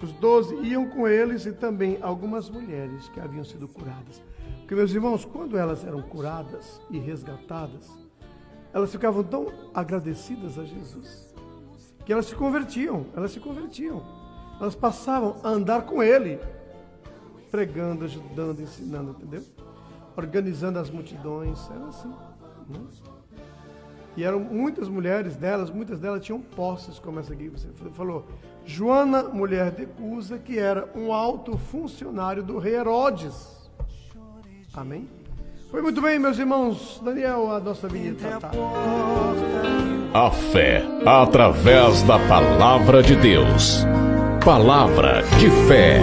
Os 12 iam com eles e também algumas mulheres que haviam sido curadas. Porque, meus irmãos, quando elas eram curadas e resgatadas, elas ficavam tão agradecidas a Jesus, que elas se convertiam. Elas passavam a andar com Ele, pregando, ajudando, ensinando, entendeu? Organizando as multidões, era assim, né? E eram muitas mulheres delas, muitas delas tinham posses, como essa aqui que você falou. Joana, mulher de Cusa, que era um alto funcionário do rei Herodes. Amém? Foi muito bem, meus irmãos. Daniel, a nossa vinheta tá. A fé, através da palavra de Deus. Palavra de fé.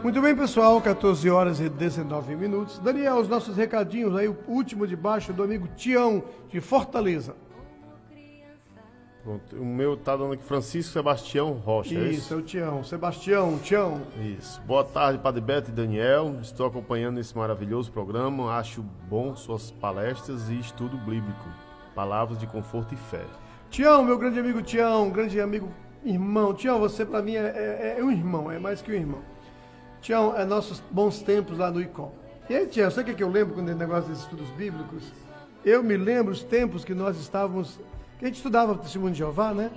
Muito bem, pessoal, 14 horas e 19 minutos. Daniel, os nossos recadinhos aí, o último de baixo do amigo Tião, de Fortaleza. Pronto. O meu tá dando aqui Francisco Sebastião Rocha, é Isso, é o Tião. Sebastião, Tião. Isso. Boa tarde, Padre Beto e Daniel. Estou acompanhando esse maravilhoso programa. Acho bom suas palestras e estudo bíblico. Palavras de conforto e fé. Tião, meu grande amigo Tião, grande amigo, irmão. Tião, você pra mim é um irmão, é mais que um irmão. Tião, é nossos bons tempos lá no ICOM. E aí, Tião, sabe o que eu lembro quando é negócio desses estudos bíblicos? Eu me lembro os tempos que nós estávamos... Que a gente estudava o Testemunho de Jeová, né?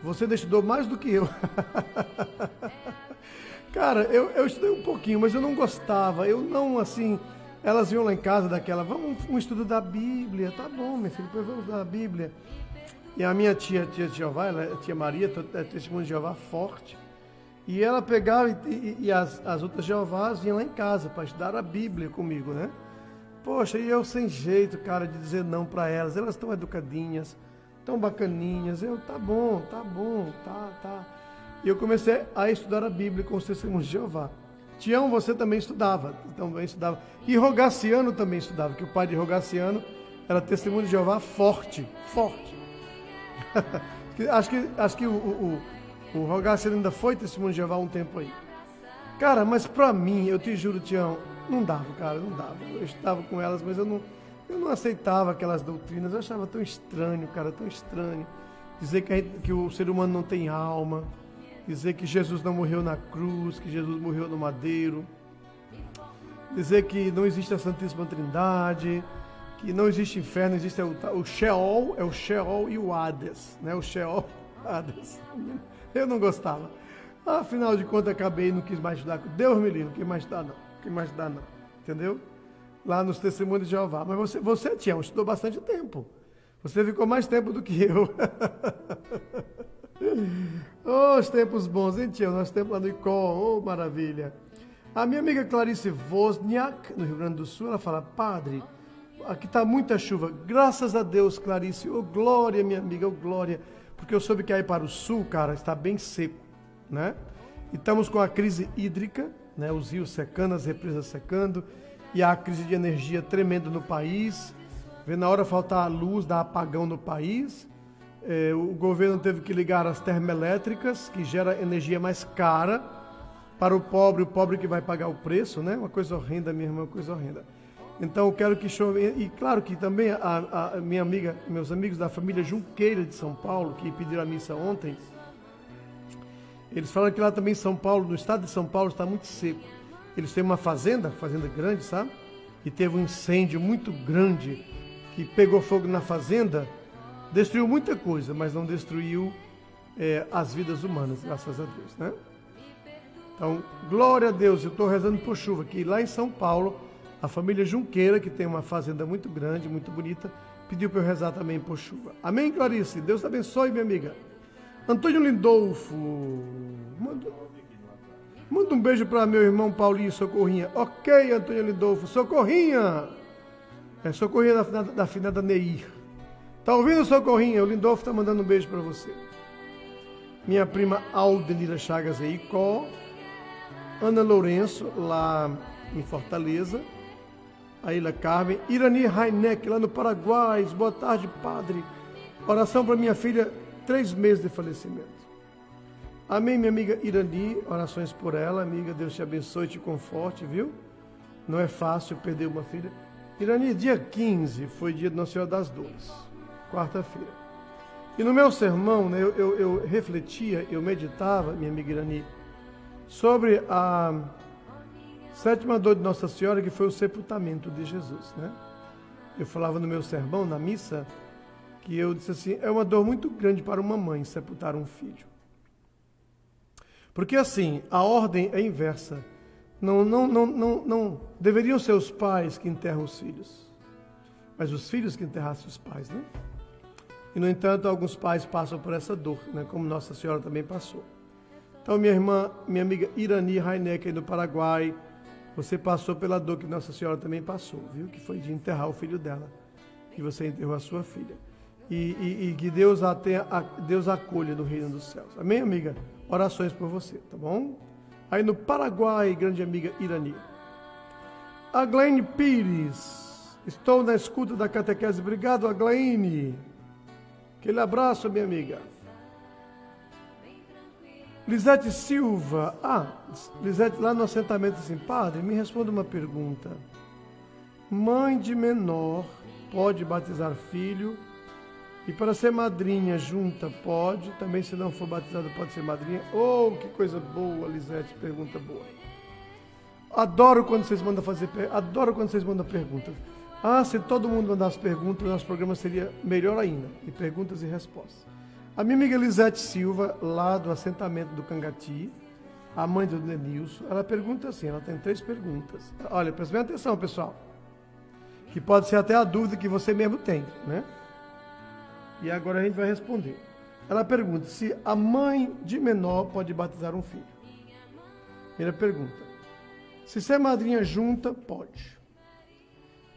Você estudou mais do que eu. Cara, eu estudei um pouquinho, mas eu não gostava. Eu não, assim... Elas iam lá em casa daquela... Vamos um estudo da Bíblia. Tá bom, minha filha, depois vamos estudar a Bíblia. E a minha tia de Jeová, a tia Maria, é Testemunho de Jeová forte. E ela pegava e as outras Jeovás vinham lá em casa para estudar a Bíblia comigo, né? Poxa, e eu sem jeito, cara, de dizer não para elas. Elas estão educadinhas, tão bacaninhas. Tá bom, tá. E eu comecei a estudar a Bíblia com os Testemunhos de Jeová. Tião, você também estudava. E Rogaciano também estudava, que o pai de Rogaciano era Testemunho de Jeová forte. acho que o Rogaciano ainda foi Testemunho de Jeová um tempo aí. Cara, mas pra mim, eu te juro, Tião, não dava, cara, não dava. Eu estava com elas, mas eu não aceitava aquelas doutrinas. Eu achava tão estranho, cara, tão estranho. Dizer que o ser humano não tem alma. Dizer que Jesus não morreu na cruz, que Jesus morreu no madeiro. Dizer que não existe a Santíssima Trindade, que não existe inferno, existe o Sheol, é o Sheol e o Hades, né? O Sheol, Hades. Eu não gostava. Afinal de contas, acabei e não quis mais estudar. Deus me livre, não quis mais estudar não. Entendeu? Lá nos Testemunhos de Jeová. Mas você Tião, estudou bastante tempo. Você ficou mais tempo do que eu. Os tempos bons, hein, Tião? Nosso tempo lá no ICOM, maravilha. A minha amiga Clarice Wozniak, no Rio Grande do Sul, ela fala: Padre, aqui está muita chuva. Graças a Deus, Clarice. Ô, glória, minha amiga, ô, glória. Porque eu soube que aí para o sul, cara, está bem seco, né? E estamos com a crise hídrica, né? Os rios secando, as represas secando, e a crise de energia tremenda no país. Vê na hora faltar a luz, dar apagão no país. O governo teve que ligar as termoelétricas, que gera energia mais cara para o pobre que vai pagar o preço, né? Uma coisa horrenda, minha irmã, uma coisa horrenda. Então eu quero que chove. E claro que também a minha amiga, meus amigos da família Junqueira de São Paulo, que pediram a missa ontem, eles falaram que lá também em São Paulo, no estado de São Paulo, está muito seco. Eles têm uma fazenda grande, sabe? E teve um incêndio muito grande que pegou fogo na fazenda, destruiu muita coisa, mas não destruiu as vidas humanas, graças a Deus, né? Então, glória a Deus, eu estou rezando por chuva, que lá em São Paulo, a família Junqueira, que tem uma fazenda muito grande, muito bonita, pediu para eu rezar também por chuva. Amém, Clarice? Deus te abençoe, minha amiga. Antônio Lindolfo, manda um beijo para meu irmão Paulinho Socorrinha. Ok, Antônio Lindolfo, Socorrinha. Socorrinha da finada Neir. Tá ouvindo, Socorrinha? O Lindolfo tá mandando um beijo para você. Minha prima Aldenira Chagas Eicó. Ana Lourenço, lá em Fortaleza. A Ilha Carmen. Irani Rainek, lá no Paraguai. Boa tarde, padre. Oração para minha filha, 3 meses de falecimento. Amém, minha amiga Irani. Orações por ela, amiga. Deus te abençoe e te conforte, viu? Não é fácil perder uma filha. Irani, dia 15 foi dia de Nossa Senhora das Dores, quarta-feira. E no meu sermão, né, eu refletia, eu meditava, minha amiga Irani, sobre a 7ª dor de Nossa Senhora, que foi o sepultamento de Jesus, né? Eu falava no meu sermão, na missa, que eu disse assim, é uma dor muito grande para uma mãe sepultar um filho. Porque assim, a ordem é inversa. Não deveriam ser os pais que enterram os filhos, mas os filhos que enterrassem os pais, né? E, no entanto, alguns pais passam por essa dor, né? Como Nossa Senhora também passou. Então, minha irmã, minha amiga Irani Rainek, aí do Paraguai, você passou pela dor que Nossa Senhora também passou, viu? Que foi de enterrar o filho dela, que você enterrou a sua filha. E que Deus acolha no reino dos céus. Amém, amiga? Orações por você, tá bom? Aí no Paraguai, grande amiga Irani. Aglaine Pires. Estou na escuta da catequese. Obrigado, Aglaine. Aquele abraço, minha amiga. Lisete Silva. Lisete, lá no assentamento assim, padre, me responda uma pergunta. Mãe de menor pode batizar filho? E para ser madrinha junta pode? Também se não for batizada pode ser madrinha? Oh, que coisa boa, Lisete, pergunta boa. Adoro quando vocês mandam perguntas. Se todo mundo mandasse perguntas, nosso programa seria melhor ainda. E perguntas e respostas. A minha amiga Lisete Silva, lá do assentamento do Cangati, a mãe do Denilson, ela pergunta assim, ela tem 3 perguntas. Olha, prestem atenção, pessoal. Que pode ser até a dúvida que você mesmo tem, né? E agora a gente vai responder. Ela pergunta se a mãe de menor pode batizar um filho. Primeira pergunta. Se ser madrinha junta, pode.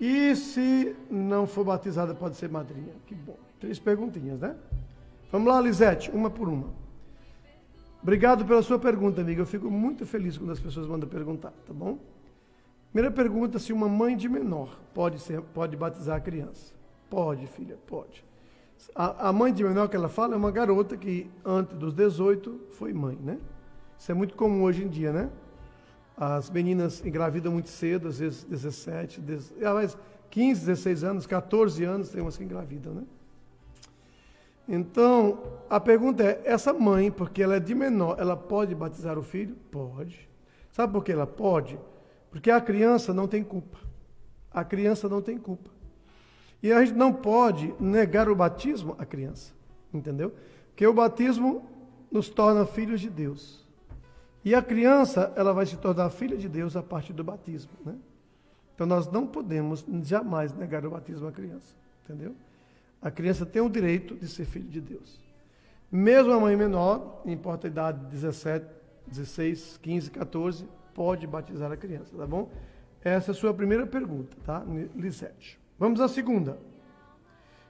E se não for batizada, pode ser madrinha. Que bom. 3 perguntinhas, né? Vamos lá, Lisete, uma por uma. Obrigado pela sua pergunta, amiga. Eu fico muito feliz quando as pessoas mandam perguntar, tá bom? Primeira pergunta, se uma mãe de menor pode batizar a criança. Pode, filha, pode. A mãe de menor que ela fala é uma garota que antes dos 18 foi mãe, né? Isso é muito comum hoje em dia, né? As meninas engravidam muito cedo, às vezes 17, 15, 16 anos, 14 anos, tem umas que engravidam, né? Então, a pergunta é, essa mãe, porque ela é de menor, ela pode batizar o filho? Pode. Sabe por que ela pode? Porque a criança não tem culpa. A criança não tem culpa. E a gente não pode negar o batismo à criança, entendeu? Porque o batismo nos torna filhos de Deus. E a criança, ela vai se tornar filha de Deus a partir do batismo, né? Então nós não podemos jamais negar o batismo à criança, entendeu? A criança tem o direito de ser filho de Deus. Mesmo a mãe menor, não importa a idade, 17, 16, 15, 14, pode batizar a criança, tá bom? Essa é a sua primeira pergunta, tá, Lisete? Vamos à segunda.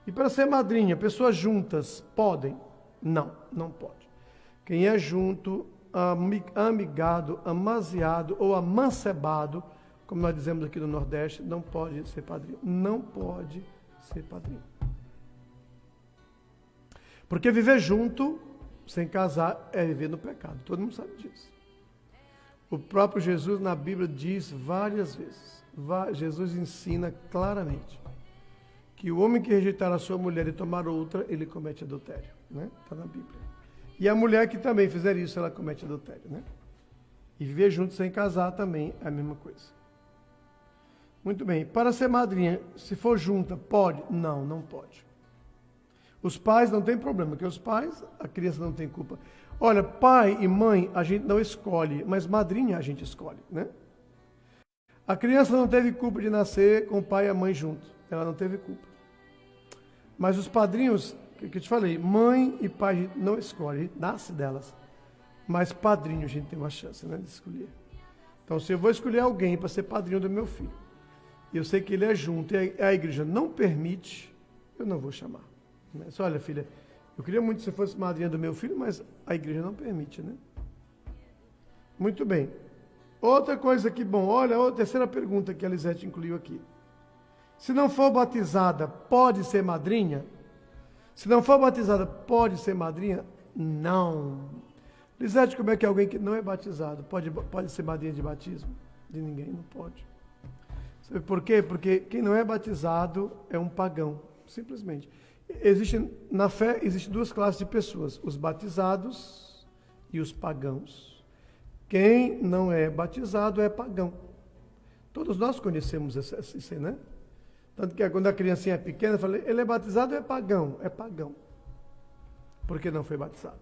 E para ser madrinha, pessoas juntas podem? Não, não pode. Quem é junto, amigado, amaziado ou amancebado, como nós dizemos aqui no Nordeste, não pode ser padrinho. Não pode ser padrinho. Porque viver junto, sem casar, é viver no pecado. Todo mundo sabe disso. O próprio Jesus na Bíblia diz várias vezes. Jesus ensina claramente que o homem que rejeitar a sua mulher e tomar outra, ele comete adultério, né? Está na Bíblia. E a mulher que também fizer isso, ela comete adultério, né? E viver junto sem casar também é a mesma coisa. Muito bem. Para ser madrinha, se for junta, pode? Não, não pode. Os pais não tem problema, porque os pais, a criança não tem culpa. Olha, pai e mãe a gente não escolhe, mas madrinha a gente escolhe, né? A criança não teve culpa de nascer com o pai e a mãe junto. Ela não teve culpa. Mas os padrinhos, que eu te falei, mãe e pai não escolhe, nasce delas. Mas padrinho a gente tem uma chance, né, de escolher. Então, se eu vou escolher alguém para ser padrinho do meu filho, e eu sei que ele é junto, e a igreja não permite, eu não vou chamar. Mas, olha, filha, eu queria muito que você fosse madrinha do meu filho, mas a igreja não permite, né? Muito bem. Outra coisa que, bom, olha, a terceira pergunta que a Lisete incluiu aqui. Se não for batizada, pode ser madrinha? Se não for batizada, pode ser madrinha? Não. Lisete, como é que alguém que não é batizado pode ser madrinha de batismo? De ninguém, não pode. Sabe por quê? Porque quem não é batizado é um pagão, simplesmente. Na fé, existem 2 classes de pessoas, os batizados e os pagãos. Quem não é batizado é pagão. Todos nós conhecemos isso, né? Tanto que quando a criancinha é pequena, eu falei, ele é batizado ou é pagão? É pagão. Porque não foi batizado.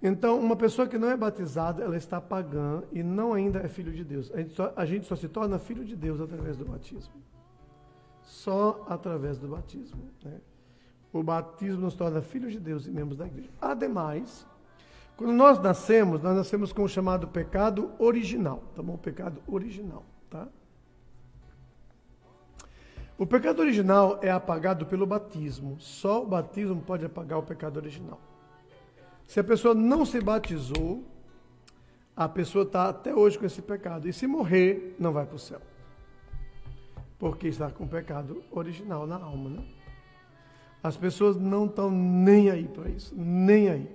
Então, uma pessoa que não é batizada, ela está pagã e não ainda é filho de Deus. A gente só se torna filho de Deus através do batismo. Só através do batismo, né? O batismo nos torna filhos de Deus e membros da igreja. Ademais, quando nós nascemos com o chamado pecado original, tá bom? O pecado original, tá? O pecado original é apagado pelo batismo. Só o batismo pode apagar o pecado original. Se a pessoa não se batizou, a pessoa está até hoje com esse pecado. E se morrer, não vai para o céu. Porque está com o pecado original na alma, né? As pessoas não estão nem aí para isso, nem aí.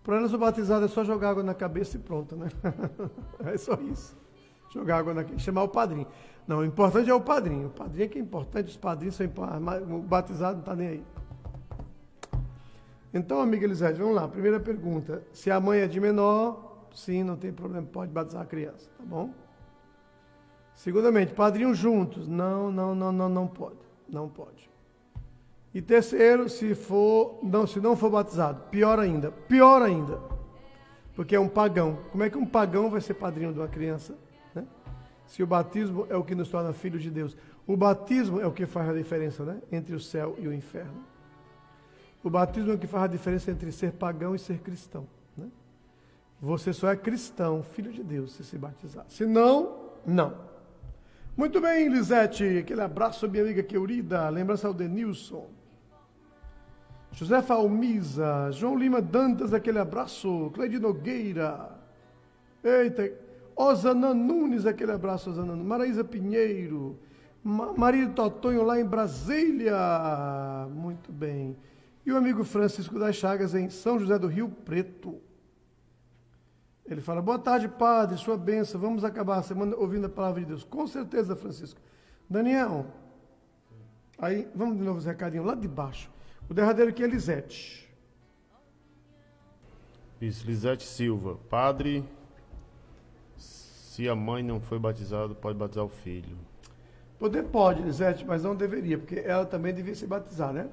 Para elas o batizado é só jogar água na cabeça e pronto, né? É só isso. Jogar água na cabeça, chamar o padrinho. Não, o importante é o padrinho. O padrinho é que é importante, os padrinhos são importantes, mas o batizado não está nem aí. Então, amiga Elisete, vamos lá. Primeira pergunta. Se a mãe é de menor, sim, não tem problema, pode batizar a criança, tá bom? Segundamente, padrinhos juntos. Não pode. Não pode. E terceiro, se não for batizado, pior ainda. Porque é um pagão. Como é que um pagão vai ser padrinho de uma criança? Né? Se o batismo é o que nos torna filhos de Deus. O batismo é o que faz a diferença, né? Entre o céu e o inferno. O batismo é o que faz a diferença entre ser pagão e ser cristão. Né? Você só é cristão, filho de Deus, se batizar. Se não, não. Muito bem, Lisete. Aquele abraço, minha amiga querida. Lembrança ao Denilson. José Falmiza, João Lima Dantas, aquele abraço. Cleide Nogueira. Eita. Osana Nunes, aquele abraço, Osana Nunes. Maraísa Pinheiro. Maria Totonho, lá em Brasília. Muito bem. E o amigo Francisco das Chagas, em São José do Rio Preto. Ele fala, boa tarde, padre, sua bênção. Vamos acabar a semana ouvindo a palavra de Deus. Com certeza, Francisco. Daniel, aí, vamos de novo os recadinhos lá de baixo. O derradeiro aqui é Lisete. Isso, Lisete Silva. Padre, se a mãe não foi batizada, pode batizar o filho. Poder pode, Lisete, mas não deveria, porque ela também devia se batizar, né?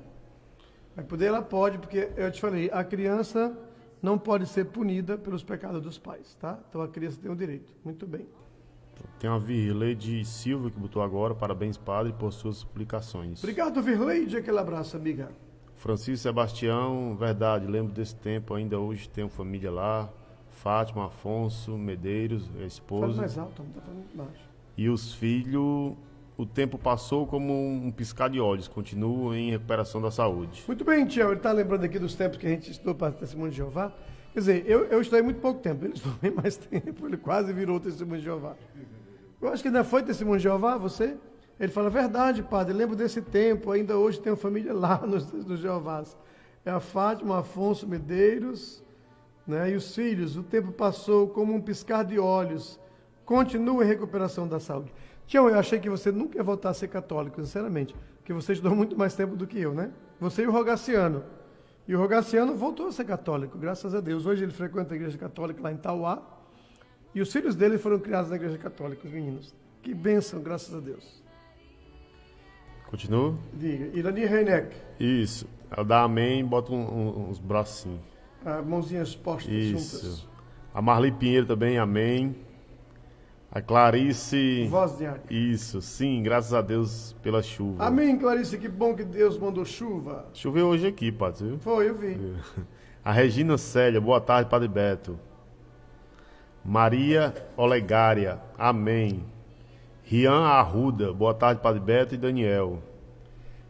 Mas poder ela pode, porque eu te falei, a criança não pode ser punida pelos pecados dos pais, tá? Então a criança tem o direito. Muito bem. Tem uma Virleide Silva que botou agora. Parabéns, padre, por suas explicações. Obrigado, Virleide. Aquele abraço, amiga. Francisco Sebastião, verdade, lembro desse tempo, ainda hoje tenho família lá. Fátima, Afonso, Medeiros, a esposa. Fala mais alto, não tá falando baixo. E os filhos, o tempo passou como um piscar de olhos, continuam em recuperação da saúde. Muito bem, Tião, ele está lembrando aqui dos tempos que a gente estudou para Testemunho de Jeová. Quer dizer, eu estudei muito pouco tempo, ele estudou bem mais tempo, ele quase virou Testemunho de Jeová. Eu acho que ainda foi Testemunho de Jeová, você? Ele fala, verdade, padre, lembro desse tempo, ainda hoje tenho família lá nos Jeovás. É a Fátima, Afonso, Medeiros, né? E os filhos, o tempo passou como um piscar de olhos, continua em recuperação da saúde. Tião, eu achei que você nunca ia voltar a ser católico, sinceramente, porque você estudou muito mais tempo do que eu, né? Você e o Rogaciano. E o Rogaciano voltou a ser católico, graças a Deus. Hoje ele frequenta a igreja católica lá em Tauá, e os filhos dele foram criados na igreja católica, os meninos. Que bênção, graças a Deus. Continua? Diga. Irani Reineck. Isso. Ela dá amém e bota uns bracinhos. Mãozinhas postas Isso. juntas. A Marli Pinheiro também, amém. A Clarice. Voz de ar. Isso, sim, graças a Deus pela chuva. Amém, Clarice, que bom que Deus mandou chuva. Choveu hoje aqui, padre, viu? Foi, eu vi. A Regina Célia, boa tarde, padre Beto. Maria Olegária, amém. Rian Arruda, boa tarde, padre Beto e Daniel.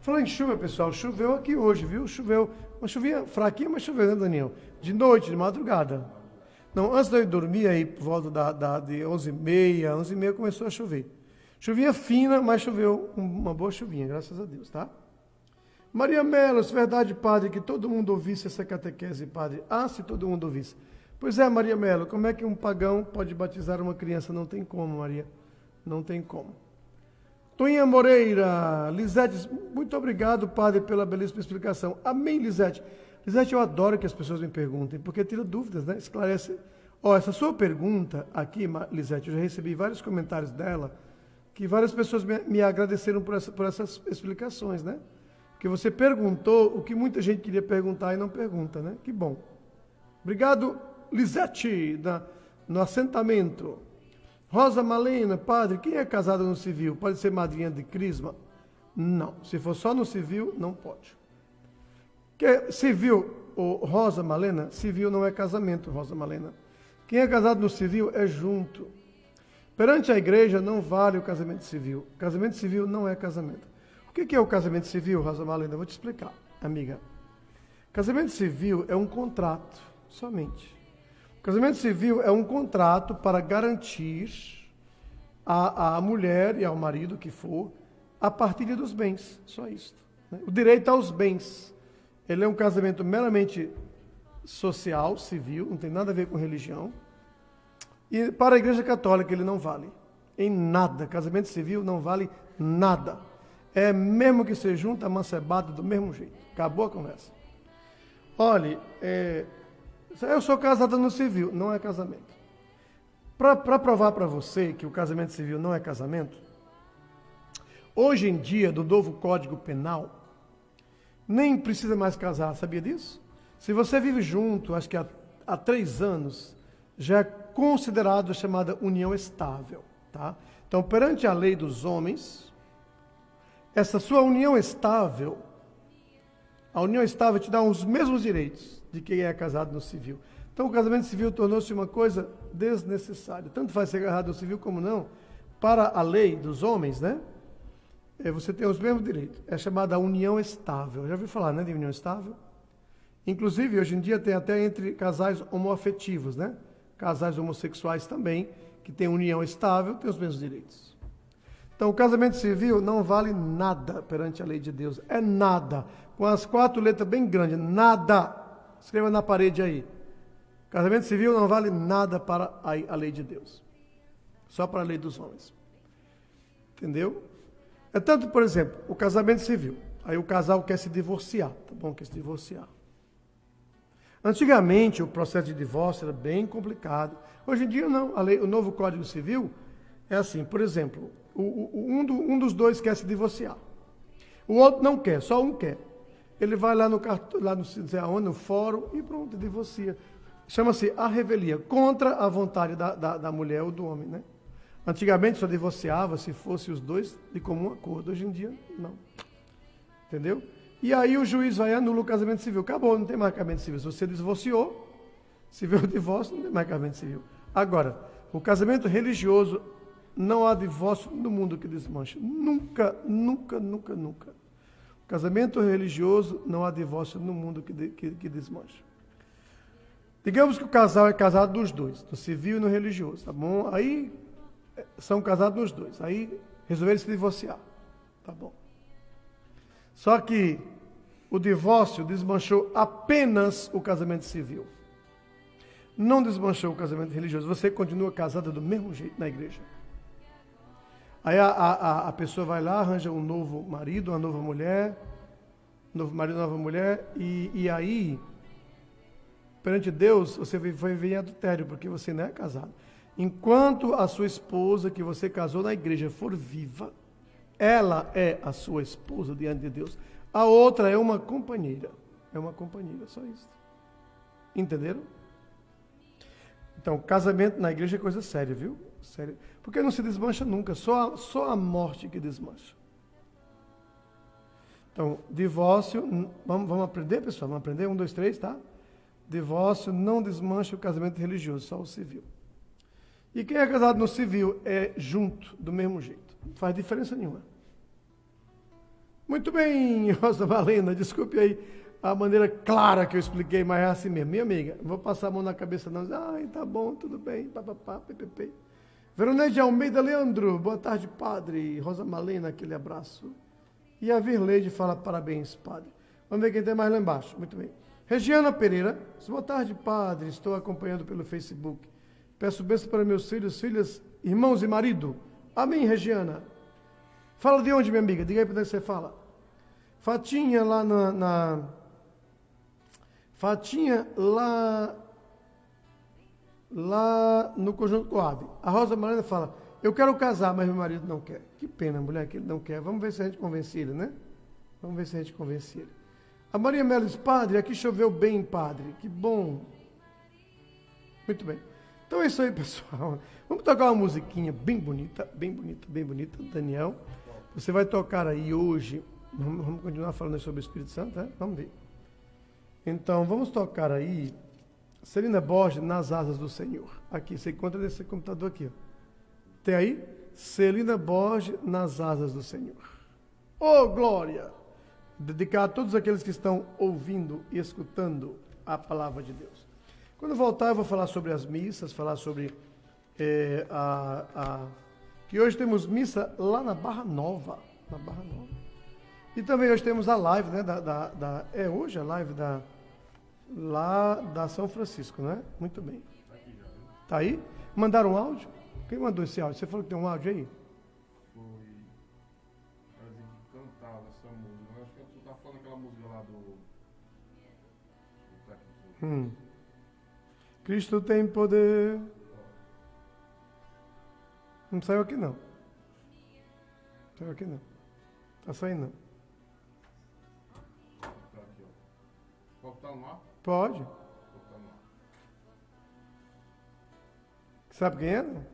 Falando em chuva, pessoal, choveu aqui hoje, viu? Choveu. Uma chuvinha fraquinha, mas choveu, né, Daniel? De noite, de madrugada. Não, antes de eu dormir, aí por volta de 11h30 começou a chover. Chuvinha fina, mas choveu uma boa chuvinha, graças a Deus, tá? Maria Melos, verdade, padre, que todo mundo ouvisse essa catequese, padre. Ah, se todo mundo ouvisse. Pois é, Maria Melo, como é que um pagão pode batizar uma criança? Não tem como, Maria. Não tem como. Toninha Moreira, Lisete, muito obrigado, padre, pela belíssima explicação. Amém, Lisete. Lisete, eu adoro que as pessoas me perguntem, porque tira dúvidas, né? Esclarece. Essa sua pergunta aqui, Lisete, eu já recebi vários comentários dela, que várias pessoas me agradeceram por essas explicações, né? Porque você perguntou o que muita gente queria perguntar e não pergunta, né? Que bom. Obrigado, Lisete, no assentamento. Rosa Malena, padre, quem é casado no civil pode ser madrinha de crisma? Não, se for só no civil, não pode. Civil, Rosa Malena, civil não é casamento, Rosa Malena. Quem é casado no civil é junto. Perante a igreja não vale o casamento civil. Casamento civil não é casamento. O que é o casamento civil, Rosa Malena? Eu vou te explicar, amiga. Casamento civil é um contrato, somente. O casamento civil é um contrato para garantir à mulher e ao marido que for a partilha dos bens, só isso. né? O direito aos bens. Ele é um casamento meramente social, civil, não tem nada a ver com religião. E para a Igreja Católica ele não vale em nada. Casamento civil não vale nada. É mesmo que se junta amancebado do mesmo jeito. Acabou a conversa. Olhe, eu sou casada no civil, não é casamento. Para provar para você que o casamento civil não é casamento, hoje em dia, do novo Código Penal, nem precisa mais casar, sabia disso? Se você vive junto, acho que há 3 anos, já é considerado a chamada união estável, tá? Então, perante a lei dos homens, essa sua união estável, a união estável te dá os mesmos direitos de quem é casado no civil. Então, o casamento civil tornou-se uma coisa desnecessária. Tanto faz ser casado no civil como não, para a lei dos homens, né? Você tem os mesmos direitos. É chamada união estável. Já ouviu falar, né, de união estável? Inclusive, hoje em dia tem até entre casais homoafetivos, né? Casais homossexuais também, que têm união estável, têm os mesmos direitos. Então, o casamento civil não vale nada perante a lei de Deus. É nada. Com as 4 letras bem grandes. Nada. Escreva na parede aí. Casamento civil não vale nada para a lei de Deus. Só para a lei dos homens. Entendeu? É tanto, por exemplo, o casamento civil. Aí o casal quer se divorciar. Tá bom? Quer se divorciar. Antigamente, o processo de divórcio era bem complicado. Hoje em dia, não. O novo Código Civil é assim. Por exemplo, um dos dois quer se divorciar. O outro não quer, só um quer. Ele vai lá no fórum e pronto, divorcia. Chama-se a revelia, contra a vontade da mulher ou do homem, né? Antigamente só divorciava se fosse os dois de comum acordo. Hoje em dia, não. Entendeu? E aí o juiz vai e anula o casamento civil. Acabou, não tem mais casamento civil. Se você divorciou, se vê o divórcio, não tem mais casamento civil. Agora, o casamento religioso, não há divórcio no mundo que desmanche. Nunca, nunca, nunca, nunca. O casamento religioso, não há divórcio no mundo que desmanche. Digamos que o casal é casado dos dois, no civil e no religioso, tá bom? Aí são casados nos dois. Aí resolveram se divorciar, tá bom? Só que o divórcio desmanchou apenas o casamento civil. Não desmanchou o casamento religioso. Você continua casada do mesmo jeito na igreja. Aí a pessoa vai lá, arranja um novo marido, uma nova mulher, novo marido, nova mulher, e aí, perante Deus, você foi viver em adultério, porque você não é casado. Enquanto a sua esposa, que você casou na igreja, for viva, ela é a sua esposa diante de Deus. A outra é uma companheira. É uma companheira, só isso. Entenderam? Então, casamento na igreja é coisa séria, viu? Séria. Porque não se desmancha nunca, só a morte que desmancha. Então, divórcio, vamos aprender, pessoal? Vamos aprender? 1, 2, 3, tá? Divórcio não desmancha o casamento religioso, só o civil. E quem é casado no civil é junto, do mesmo jeito. Não faz diferença nenhuma. Muito bem, Rosa Valena, desculpe aí a maneira clara que eu expliquei, mas é assim mesmo. Minha amiga, não vou passar a mão na cabeça não. Ai, tá bom, tudo bem, papapá, ppp. Veroneide Almeida Leandro, boa tarde, padre. Rosa Malena, aquele abraço. E a Virleide fala parabéns, padre. Vamos ver quem tem mais lá embaixo. Muito bem. Regiana Pereira, boa tarde, padre. Estou acompanhando pelo Facebook. Peço bênção para meus filhos, filhas, irmãos e marido. Amém, Regiana. Fala de onde, minha amiga? Diga aí para onde você fala. Fatinha lá Fatinha lá no Conjunto Coab. A Rosa Marina fala, eu quero casar, mas meu marido não quer. Que pena, mulher, que ele não quer. Vamos ver se a gente convence ele, né? Vamos ver se a gente convence ele. A Maria Melo diz, padre, aqui choveu bem, padre. Que bom. Muito bem. Então é isso aí, pessoal. Vamos tocar uma musiquinha bem bonita, bem bonita, bem bonita. Daniel, você vai tocar aí hoje. Vamos continuar falando sobre o Espírito Santo, né? Vamos ver. Então, vamos tocar aí Celina Borges, Nas Asas do Senhor. Aqui, você encontra nesse computador aqui. Ó. Tem aí? Celina Borges, Nas Asas do Senhor. Oh, glória! Dedicar a todos aqueles que estão ouvindo e escutando a palavra de Deus. Quando voltar, eu vou falar sobre as missas, falar sobre que hoje temos missa lá na Barra Nova. Na Barra Nova. E também hoje temos a live, né? É hoje a live lá da São Francisco, né? Muito bem. Tá aí? Mandaram um áudio? Quem mandou esse áudio? Você falou que tem um áudio aí? Foi. Ela que cantava essa música. Eu acho que você tá falando aquela música lá do. Cristo tem poder. Não saiu aqui não. Saiu aqui não. Tá saindo não. Tá aqui, ó. Pode estar no ar? Pode. Pode estar no ar. Sabe quem é? Não?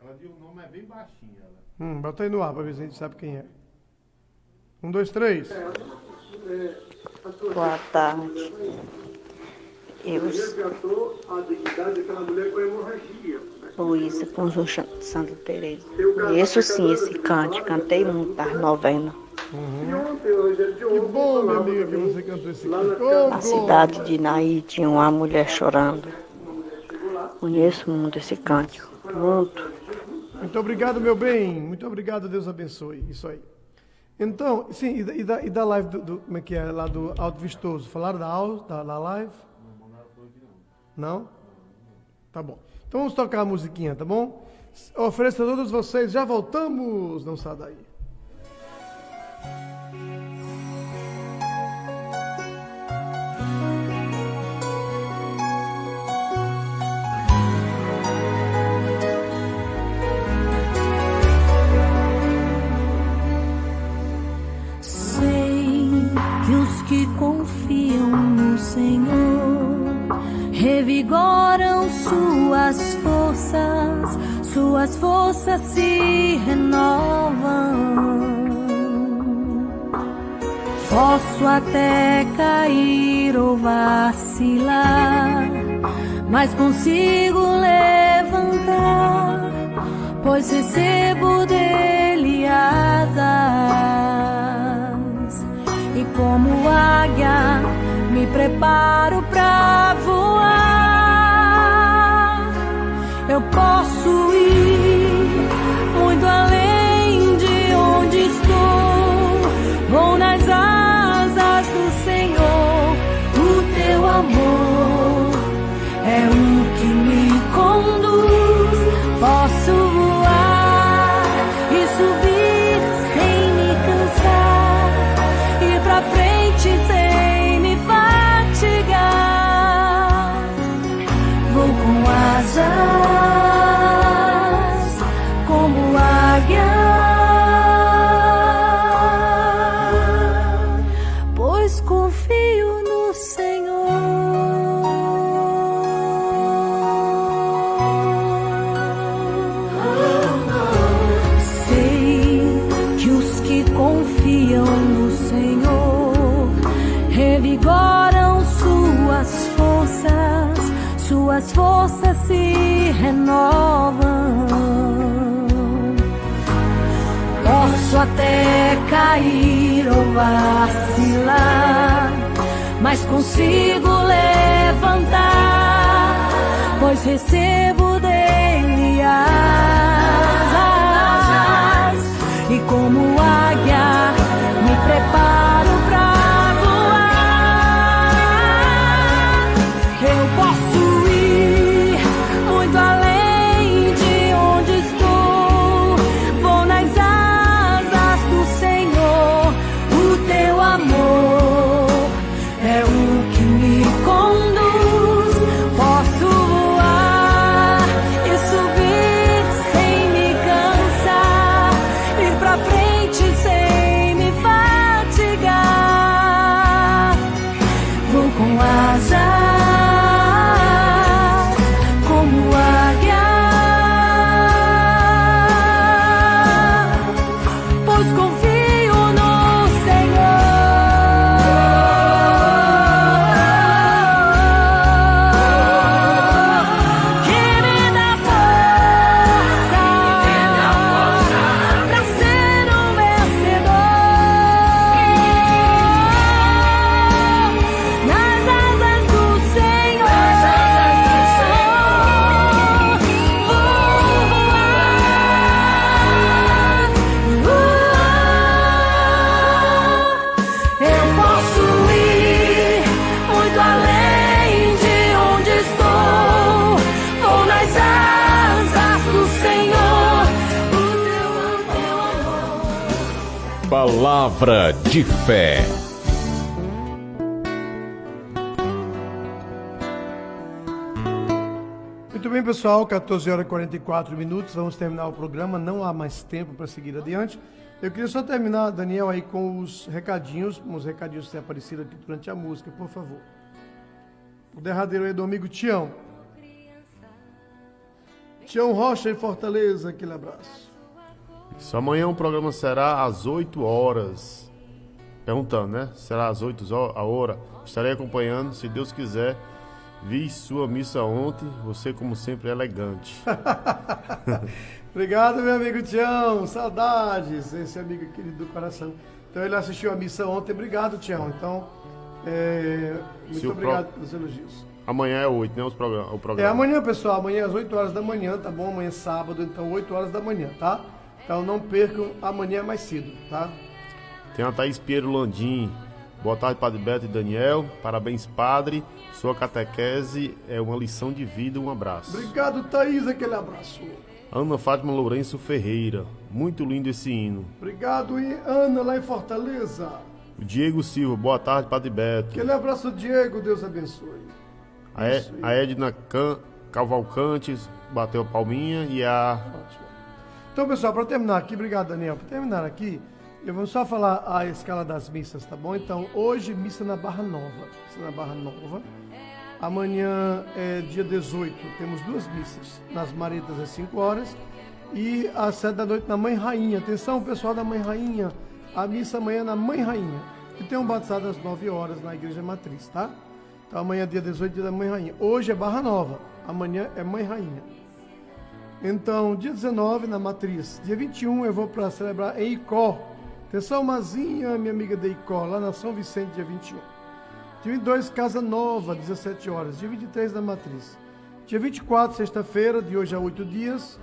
Ela diz o nome é bem baixinho, ela. Bota aí no ar pra ver se a gente sabe quem é. 1, 2, 3. Boa tarde. Luísa Conjunção Santa Teresa. Conheço sim esse cante, cantei muito das novenas. Que bom, minha amiga, que você cantou esse canto. Na cidade de Naí tinha uma mulher chorando. Conheço muito esse cântico, muito. Muito obrigado, meu bem. Muito obrigado, Deus abençoe. Isso aí. Então, sim, e da live como é que é? Lá do Alto Vistoso. Falaram da live? Não? Tá bom. Então vamos tocar a musiquinha, tá bom? Ofereço a todos vocês. Já voltamos. Não sai daí. Que confiam no Senhor revigoram suas forças se renovam. Posso até cair ou vacilar, mas consigo levantar, pois recebo dele asas. E como águia me preparo pra voar. Eu posso ir muito além de onde estou. Vou nas asas do Senhor. O teu amor é o que me conduz. Posso voar e subir sem me cansar, ir pra frente sem me fatigar. Vou com asas como águia, pois confio no Senhor. Sei que os que confiam no Senhor revigoram suas forças se renovam. Posso até cair ou vacilar, mas consigo levantar, pois recebo dele asas. E como águia me preparo pra voar. Eu posso ir muito além de onde estou. Vou nas asas do Senhor. O teu amor é o que me conduz. Posso voar Palavra de fé. Muito bem, pessoal, 14 horas e 44 minutos, vamos terminar o programa, não há mais tempo para seguir adiante. Eu queria só terminar, Daniel, aí com os recadinhos que têm aparecido aqui durante a música, por favor. O derradeiro aí do amigo Tião. Tião Rocha em Fortaleza, aquele abraço. Isso, amanhã o programa será às 8 horas. Perguntando, né? Será às 8 a hora. Estarei acompanhando, se Deus quiser. Vi sua missa ontem, você como sempre elegante. Obrigado, meu amigo Tião, saudades, esse amigo querido do coração. Então ele assistiu a missa ontem, obrigado, Tião. Então, muito obrigado pelos elogios. Amanhã é 8, né? O programa. É amanhã, pessoal, amanhã às 8 horas da manhã, tá bom? Amanhã é sábado, então 8 horas da manhã, tá? Então não percam, amanhã é mais cedo, tá? Tem a Thaís Piero Landim. Boa tarde, Padre Beto e Daniel. Parabéns, Padre. Sua catequese é uma lição de vida. Um abraço. Obrigado, Thaís. Aquele abraço. Ana Fátima Lourenço Ferreira. Muito lindo esse hino. Obrigado, Ana, lá em Fortaleza. O Diego Silva. Boa tarde, Padre Beto. Aquele abraço, Diego. Deus abençoe. A Edna Cavalcante bateu a palminha e a... Ótimo. Então, pessoal, para terminar aqui, obrigado, Daniel. Para terminar aqui, eu vou só falar a escala das missas, tá bom? Então, hoje, missa na Barra Nova. Missa na Barra Nova. Amanhã, dia 18, temos 2 missas. Nas Maretas, às 5 horas. E às 7 da noite, na Mãe Rainha. Atenção, pessoal da Mãe Rainha. A missa amanhã na Mãe Rainha. E tem um batizado às 9 horas na Igreja Matriz, tá? Então, amanhã, dia 18, dia da Mãe Rainha. Hoje é Barra Nova. Amanhã é Mãe Rainha. Então, dia 19, na Matriz. Dia 21, eu vou para celebrar em Icó. Atenção, Mazinha, minha amiga de Icó, lá na São Vicente, dia 21. Dia 22, Casa Nova, 17 horas. Dia 23, na Matriz. Dia 24, sexta-feira, de hoje a 8 dias,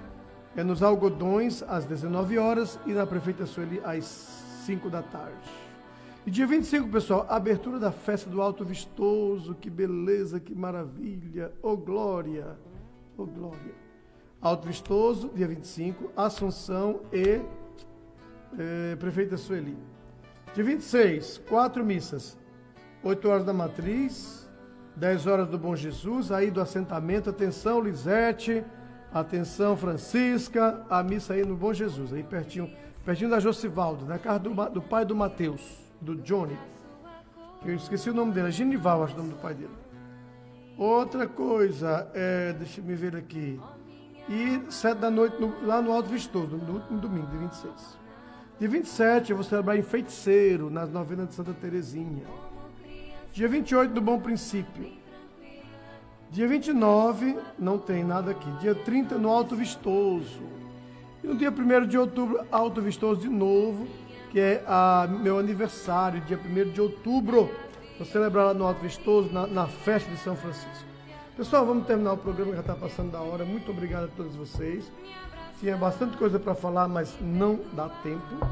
é nos Algodões, às 19 horas, e na Prefeita Sueli, às 5 da tarde. E dia 25, pessoal, abertura da festa do Alto Vistoso, que beleza, que maravilha, ô glória, ô glória. Alto Vistoso, dia 25, Assunção e Prefeita Sueli. Dia 26, 4 missas. 8 horas da Matriz, 10 horas do Bom Jesus, aí do assentamento. Atenção, Lisete, atenção, Francisca, a missa aí no Bom Jesus, aí pertinho da Josivaldo, na casa do pai do Mateus, do Johnny. Eu esqueci o nome dele, é Genival, acho o nome do pai dele. Outra coisa, deixa eu me ver aqui. E 7 da noite lá no Alto Vistoso, no último domingo, dia 26. Dia 27 eu vou celebrar em Feiticeiro, nas novenas de Santa Terezinha. Dia 28 do Bom Princípio. Dia 29, não tem nada aqui. Dia 30 no Alto Vistoso. E no dia 1º de outubro, Alto Vistoso de novo, que é meu aniversário, dia 1º de outubro. Vou celebrar lá no Alto Vistoso, na festa de São Francisco. Pessoal, vamos terminar o programa, que já está passando da hora. Muito obrigado a todos vocês. Tinha bastante coisa para falar, mas não dá tempo.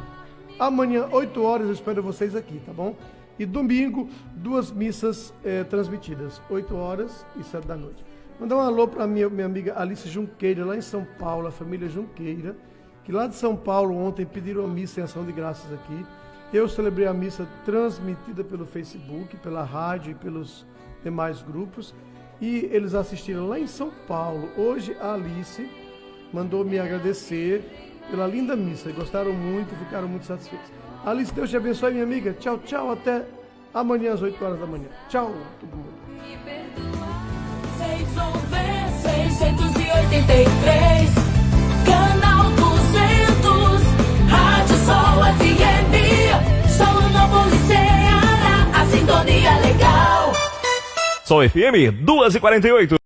Amanhã, 8 horas, eu espero vocês aqui, tá bom? E domingo, 2 missas transmitidas, 8 horas e 7 da noite. Mandar um alô para minha amiga Alice Junqueira, lá em São Paulo, a família Junqueira, que lá de São Paulo ontem pediram a missa em ação de graças aqui. Eu celebrei a missa transmitida pelo Facebook, pela rádio e pelos demais grupos. E eles assistiram lá em São Paulo. Hoje a Alice mandou me agradecer pela linda missa. Gostaram muito, ficaram muito satisfeitos. Alice, Deus te abençoe, minha amiga. Tchau, tchau. Até amanhã às 8 horas da manhã. Tchau, todo mundo. 683, canal 200, Rádio Sol FM, Solonópolis, Ceará, a sintonia legal. Sol FM 2h48.